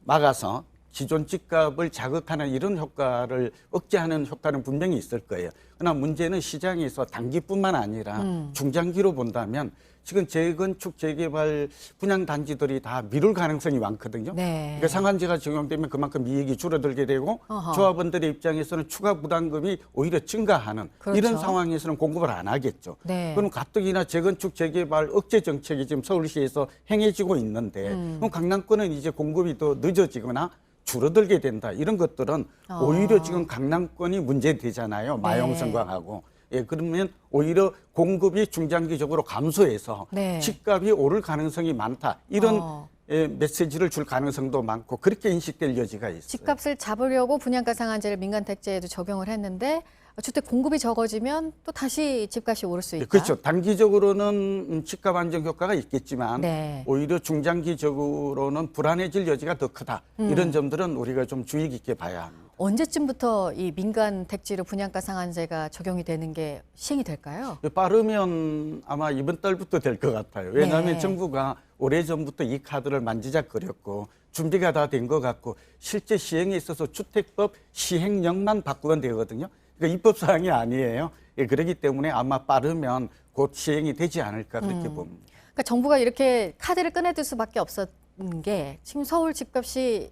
막아서 기존 집값을 자극하는 이런 효과를 억제하는 효과는 분명히 있을 거예요. 그러나 문제는 시장에서 단기뿐만 아니라 중장기로 본다면 지금 재건축 재개발 분양 단지들이 다 미룰 가능성이 많거든요. 네. 그러니까 상한제가 적용되면 그만큼 이익이 줄어들게 되고 어허. 조합원들의 입장에서는 추가 부담금이 오히려 증가하는 그렇죠. 이런 상황에서는 공급을 안 하겠죠. 네. 그럼 가뜩이나 재건축 재개발 억제 정책이 지금 서울시에서 행해지고 있는데 그럼 강남권은 이제 공급이 더 늦어지거나 줄어들게 된다. 이런 것들은 오히려 지금 강남권이 문제되잖아요. 마용성광하고. 그러면 오히려 공급이 중장기적으로 감소해서 집값이 오를 가능성이 많다. 이런 메시지를 줄 가능성도 많고 그렇게 인식될 여지가 있어요. 집값을 잡으려고 분양가 상한제를 민간택지에도 적용을 했는데 주택 공급이 적어지면 또 다시 집값이 오를 수 있다. 그렇죠. 단기적으로는 집값 안정 효과가 있겠지만 오히려 중장기적으로는 불안해질 여지가 더 크다. 이런 점들은 우리가 좀 주의 깊게 봐야 합니다. 언제쯤부터 이 민간 택지로 분양가 상한제가 적용이 되는 게 시행이 될까요? 빠르면 아마 이번 달부터 될 것 같아요. 왜냐하면 정부가 오래전부터 이 카드를 만지작거렸고 준비가 다 된 것 같고 실제 시행에 있어서 주택법 시행령만 바꾸면 되거든요. 그러니까 입법사항이 아니에요. 그렇기 때문에 아마 빠르면 곧 시행이 되지 않을까 그렇게 봅니다. 그러니까 정부가 이렇게 카드를 꺼내들 수밖에 없었는 게 지금 서울 집값이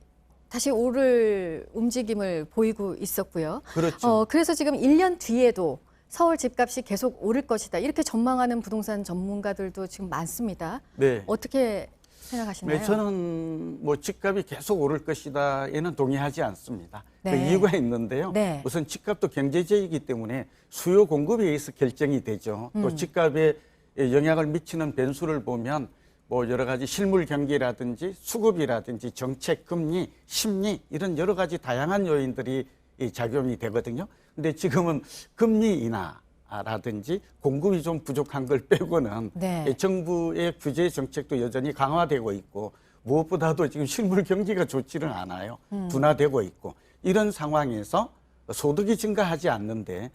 다시 오를 움직임을 보이고 있었고요. 그렇죠. 그래서 지금 1년 뒤에도 서울 집값이 계속 오를 것이다. 이렇게 전망하는 부동산 전문가들도 지금 많습니다. 네. 어떻게 생각하시나요? 네, 저는 뭐 집값이 계속 오를 것이다에는 동의하지 않습니다. 네. 그 이유가 있는데요. 네. 우선 집값도 경제제이기 때문에 수요 공급에 의해서 결정이 되죠. 또 집값에 영향을 미치는 변수를 보면 뭐 여러 가지 실물 경기라든지 수급이라든지 정책, 금리, 심리 이런 여러 가지 다양한 요인들이 작용이 되거든요. 근데 지금은 금리 인하라든지 공급이 좀 부족한 걸 빼고는 정부의 규제 정책도 여전히 강화되고 있고 무엇보다도 지금 실물 경기가 좋지는 않아요. 둔화되고 있고 이런 상황에서 소득이 증가하지 않는데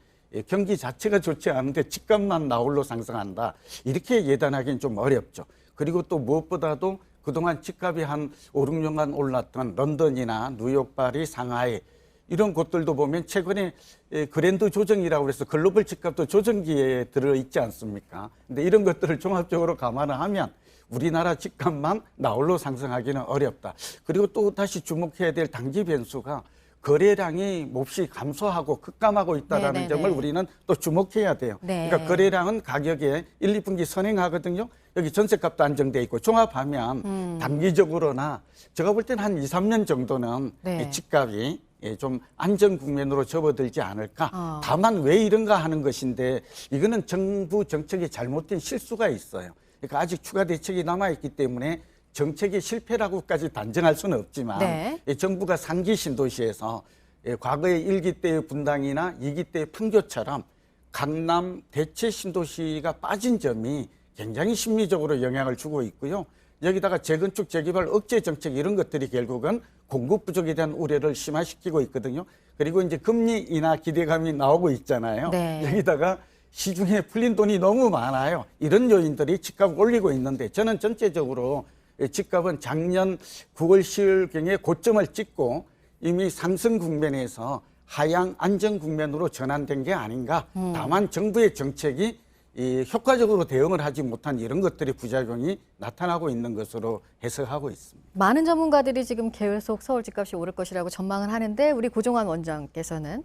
경기 자체가 좋지 않은데 집값만 나홀로 상승한다. 이렇게 예단하기는 좀 어렵죠. 그리고 또 무엇보다도 그동안 집값이 한 5, 6년간 올랐던 런던이나 뉴욕, 파리, 상하이 이런 곳들도 보면 최근에 그랜드 조정이라고 해서 글로벌 집값도 조정기에 들어있지 않습니까? 근데 이런 것들을 종합적으로 감안을 하면 우리나라 집값만 나홀로 상승하기는 어렵다. 그리고 또 다시 주목해야 될 단기 변수가 거래량이 몹시 감소하고 급감하고 있다는 점을 우리는 또 주목해야 돼요. 그러니까 거래량은 가격에 1, 2분기 선행하거든요. 여기 전세값도 안정돼 있고 종합하면 단기적으로나 제가 볼 때는 한 2, 3년 정도는 이 집값이 좀 안정 국면으로 접어들지 않을까. 다만 왜 이런가 하는 것인데 이거는 정부 정책에 잘못된 실수가 있어요. 그러니까 아직 추가 대책이 남아있기 때문에 정책의 실패라고까지 단정할 수는 없지만 정부가 상기 신도시에서 과거의 1기 때의 분당이나 2기 때의 판교처럼 강남 대체 신도시가 빠진 점이 굉장히 심리적으로 영향을 주고 있고요. 여기다가 재건축, 재개발 억제 정책 이런 것들이 결국은 공급 부족에 대한 우려를 심화시키고 있거든요. 그리고 이제 금리 인하 기대감이 나오고 있잖아요. 네. 여기다가 시중에 풀린 돈이 너무 많아요. 이런 요인들이 집값을 올리고 있는데 저는 전체적으로 집값은 작년 9월, 10월경에 고점을 찍고 이미 상승 국면에서 하향 안정 국면으로 전환된 게 아닌가. 다만 정부의 정책이 효과적으로 대응을 하지 못한 이런 것들이 부작용이 나타나고 있는 것으로 해석하고 있습니다. 많은 전문가들이 지금 계속 서울 집값이 오를 것이라고 전망을 하는데 우리 고종환 원장께서는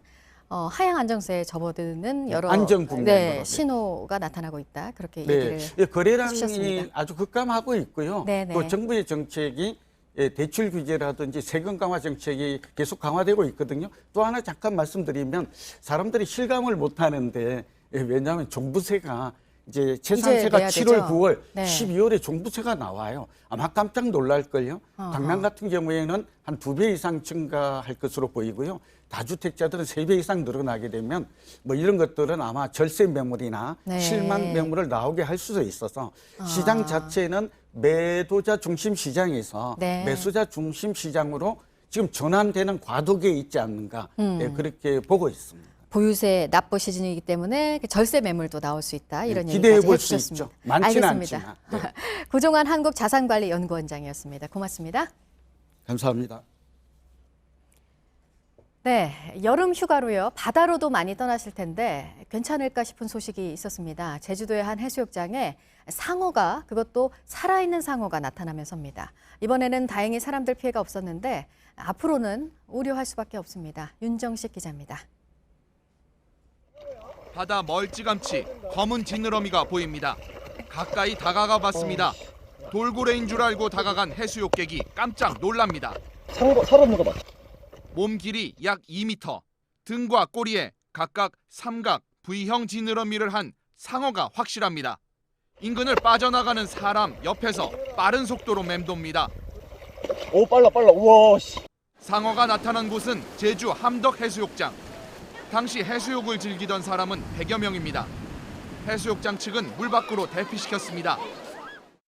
하향 안정세에 접어드는 여러 안정 국면으로 신호가 나타나고 있다. 그렇게 네. 얘기를 거래량이 해주셨습니다. 아주 급감하고 있고요. 네네. 또 정부의 정책이 대출 규제라든지 세금 강화 정책이 계속 강화되고 있거든요. 또 하나 잠깐 말씀드리면 사람들이 실감을 못 하는데 왜냐하면 종부세가 이제 재산세가 7월, 9월, 네. 12월에 종부세가 나와요. 아마 깜짝 놀랄걸요. 강남 같은 경우에는 한 2배 이상 증가할 것으로 보이고요. 다주택자들은 3배 이상 늘어나게 되면 뭐 이런 것들은 아마 절세 매물이나 네. 실망 매물을 나오게 할 수도 있어서 시장 자체는 매도자 중심 시장에서 네. 매수자 중심 시장으로 지금 전환되는 과도기에 있지 않는가 그렇게 보고 있습니다. 보유세 납부 시즌이기 때문에 절세 매물도 나올 수 있다. 이런 기대해 얘기까지 볼 수 해주셨습니다. 있죠. 많지는 알겠습니다. 않지만. 네. 고종환 한국자산관리연구원장이었습니다. 고맙습니다. 감사합니다. 네, 여름 휴가로요. 바다로도 많이 떠나실 텐데 괜찮을까 싶은 소식이 있었습니다. 제주도의 한 해수욕장에 상어가, 그것도 살아있는 상어가 나타나면서입니다. 이번에는 다행히 사람들 피해가 없었는데 앞으로는 우려할 수밖에 없습니다. 윤정식 기자입니다. 바다 멀찌감치 검은 지느러미가 보입니다. 가까이 다가가 봤습니다. 돌고래인 줄 알고 다가간 해수욕객이 깜짝 놀랍니다. 상어가 살아있는 거 봐. 몸 길이 약 2m, 등과 꼬리에 각각 삼각, V형 지느러미를 한 상어가 확실합니다. 인근을 빠져나가는 사람 옆에서 빠른 속도로 맴돕니다. 오, 빨라. 우와, 씨. 상어가 나타난 곳은 제주 함덕 해수욕장. 당시 해수욕을 즐기던 사람은 100여 명입니다. 해수욕장 측은 물 밖으로 대피시켰습니다.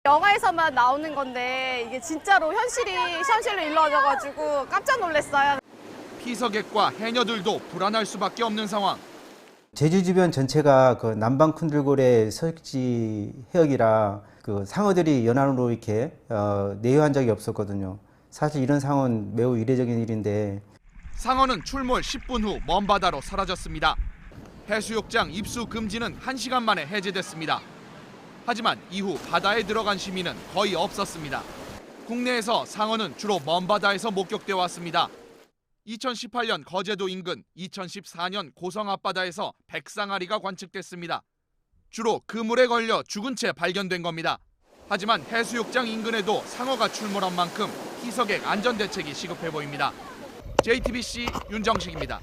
영화에서만 나오는 건데 이게 진짜로 현실로 일어나가지고 깜짝 놀랐어요. 피서객과 해녀들도 불안할 수밖에 없는 상황. 제주 주변 전체가 그 남방 쿤들고래 서식지 해역이라 그 상어들이 연안으로 이렇게 내유한 적이 없었거든요. 사실 이런 상황은 매우 이례적인 일인데. 상어는 출몰 10분 후 먼 바다로 사라졌습니다. 해수욕장 입수 금지는 1시간 만에 해제됐습니다. 하지만 이후 바다에 들어간 시민은 거의 없었습니다. 국내에서 상어는 주로 먼 바다에서 목격돼 왔습니다. 2018년 거제도 인근, 2014년 고성 앞바다에서 백상아리가 관측됐습니다. 주로 그물에 걸려 죽은 채 발견된 겁니다. 하지만 해수욕장 인근에도 상어가 출몰한 만큼 희석액 안전 대책이 시급해 보입니다. JTBC 윤정식입니다.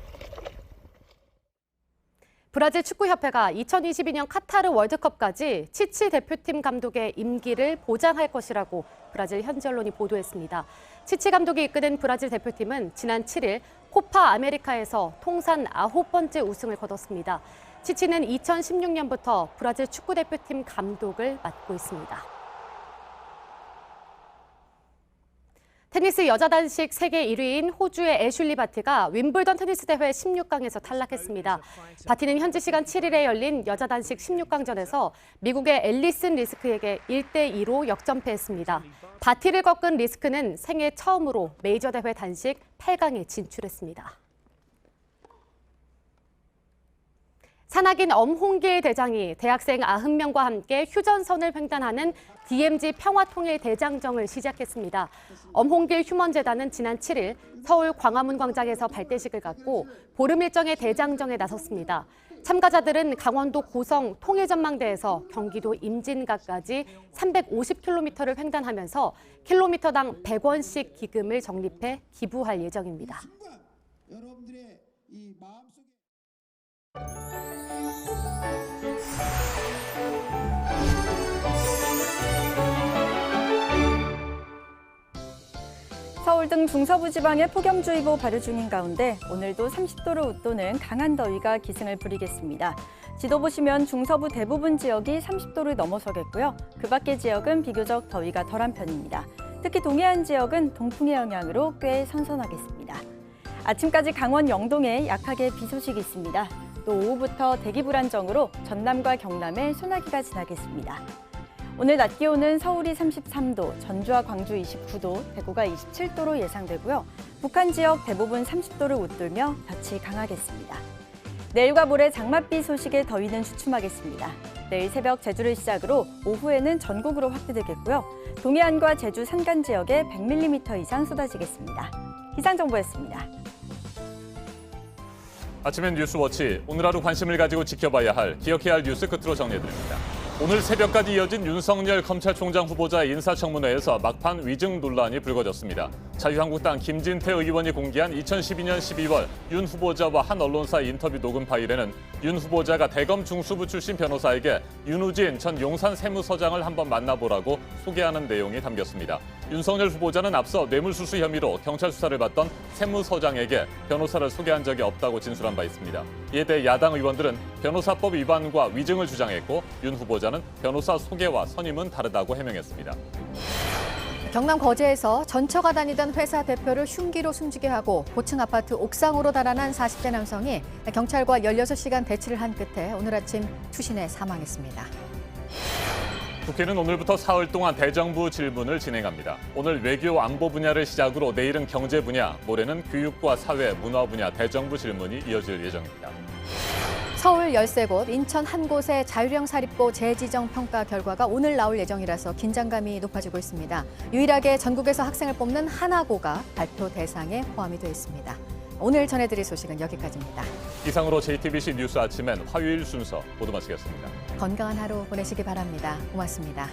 브라질 축구협회가 2022년 카타르 월드컵까지 치치 대표팀 감독의 임기를 보장할 것이라고 브라질 현지 언론이 보도했습니다. 치치 감독이 이끄는 브라질 대표팀은 지난 7일 코파 아메리카에서 통산 9번째 우승을 거뒀습니다. 치치는 2016년부터 브라질 축구대표팀 감독을 맡고 있습니다. 테니스 여자 단식 세계 1위인 호주의 애슐리 바티가 윈블던 테니스 대회 16강에서 탈락했습니다. 바티는 현지 시간 7일에 열린 여자 단식 16강전에서 미국의 앨리슨 리스크에게 1대2로 역전패했습니다. 바티를 꺾은 리스크는 생애 처음으로 메이저 대회 단식 8강에 진출했습니다. 산악인 엄홍길 대장이 대학생 90명과 함께 휴전선을 횡단하는 DMZ 평화통일 대장정을 시작했습니다. 엄홍길 휴먼재단은 지난 7일 서울 광화문 광장에서 발대식을 갖고 보름 일정의 대장정에 나섰습니다. 참가자들은 강원도 고성 통일전망대에서 경기도 임진각까지 350km를 횡단하면서 킬로미터당 100원씩 기금을 적립해 기부할 예정입니다. 여러분들의 이 마음속에 서울 등 중서부 지방에 폭염주의보 발효 중인 가운데 오늘도 30도를 웃도는 강한 더위가 기승을 부리겠습니다. 지도 보시면 중서부 대부분 지역이 30도를 넘어서겠고요. 그 밖의 지역은 비교적 더위가 덜한 편입니다. 특히 동해안 지역은 동풍의 영향으로 꽤 선선하겠습니다. 아침까지 강원 영동에 약하게 비 소식이 있습니다. 또 오후부터 대기 불안정으로 전남과 경남에 소나기가 지나겠습니다. 오늘 낮 기온은 서울이 33도, 전주와 광주 29도, 대구가 27도로 예상되고요. 북한 지역 대부분 30도를 웃돌며 볕이 강하겠습니다. 내일과 모레 장맛비 소식에 더위는 주춤하겠습니다. 내일 새벽 제주를 시작으로 오후에는 전국으로 확대되겠고요. 동해안과 제주 산간 지역에 100mm 이상 쏟아지겠습니다. 기상정보였습니다. 아침엔 뉴스워치, 오늘 하루 관심을 가지고 지켜봐야 할, 기억해야 할 뉴스 끝으로 정리해드립니다. 오늘 새벽까지 이어진 윤석열 검찰총장 후보자의 인사청문회에서 막판 위증 논란이 불거졌습니다. 자유한국당 김진태 의원이 공개한 2012년 12월 윤 후보자와 한 언론사의 인터뷰 녹음 파일에는 윤 후보자가 대검 중수부 출신 변호사에게 윤우진 전 용산 세무서장을 한번 만나보라고 소개하는 내용이 담겼습니다. 윤석열 후보자는 앞서 뇌물수수 혐의로 경찰 수사를 받던 세무서장에게 변호사를 소개한 적이 없다고 진술한 바 있습니다. 이에 대해 야당 의원들은 변호사법 위반과 위증을 주장했고 윤 후보자는 변호사 소개와 선임은 다르다고 해명했습니다. 경남 거제에서 전처가 다니던 회사 대표를 흉기로 숨지게 하고 고층 아파트 옥상으로 달아난 40대 남성이 경찰과 16시간 대치를 한 끝에 오늘 아침 투신해 사망했습니다. 국회는 오늘부터 사흘 동안 대정부 질문을 진행합니다. 오늘 외교 안보 분야를 시작으로 내일은 경제 분야, 모레는 교육과 사회, 문화 분야 대정부 질문이 이어질 예정입니다. 서울 13곳, 인천 한 곳의 자율형 사립고 재지정 평가 결과가 오늘 나올 예정이라서 긴장감이 높아지고 있습니다. 유일하게 전국에서 학생을 뽑는 하나고가 발표 대상에 포함이 되어 있습니다. 오늘 전해드릴 소식은 여기까지입니다. 이상으로 JTBC 뉴스 아침엔 화요일 순서 모두 마치겠습니다. 건강한 하루 보내시기 바랍니다. 고맙습니다.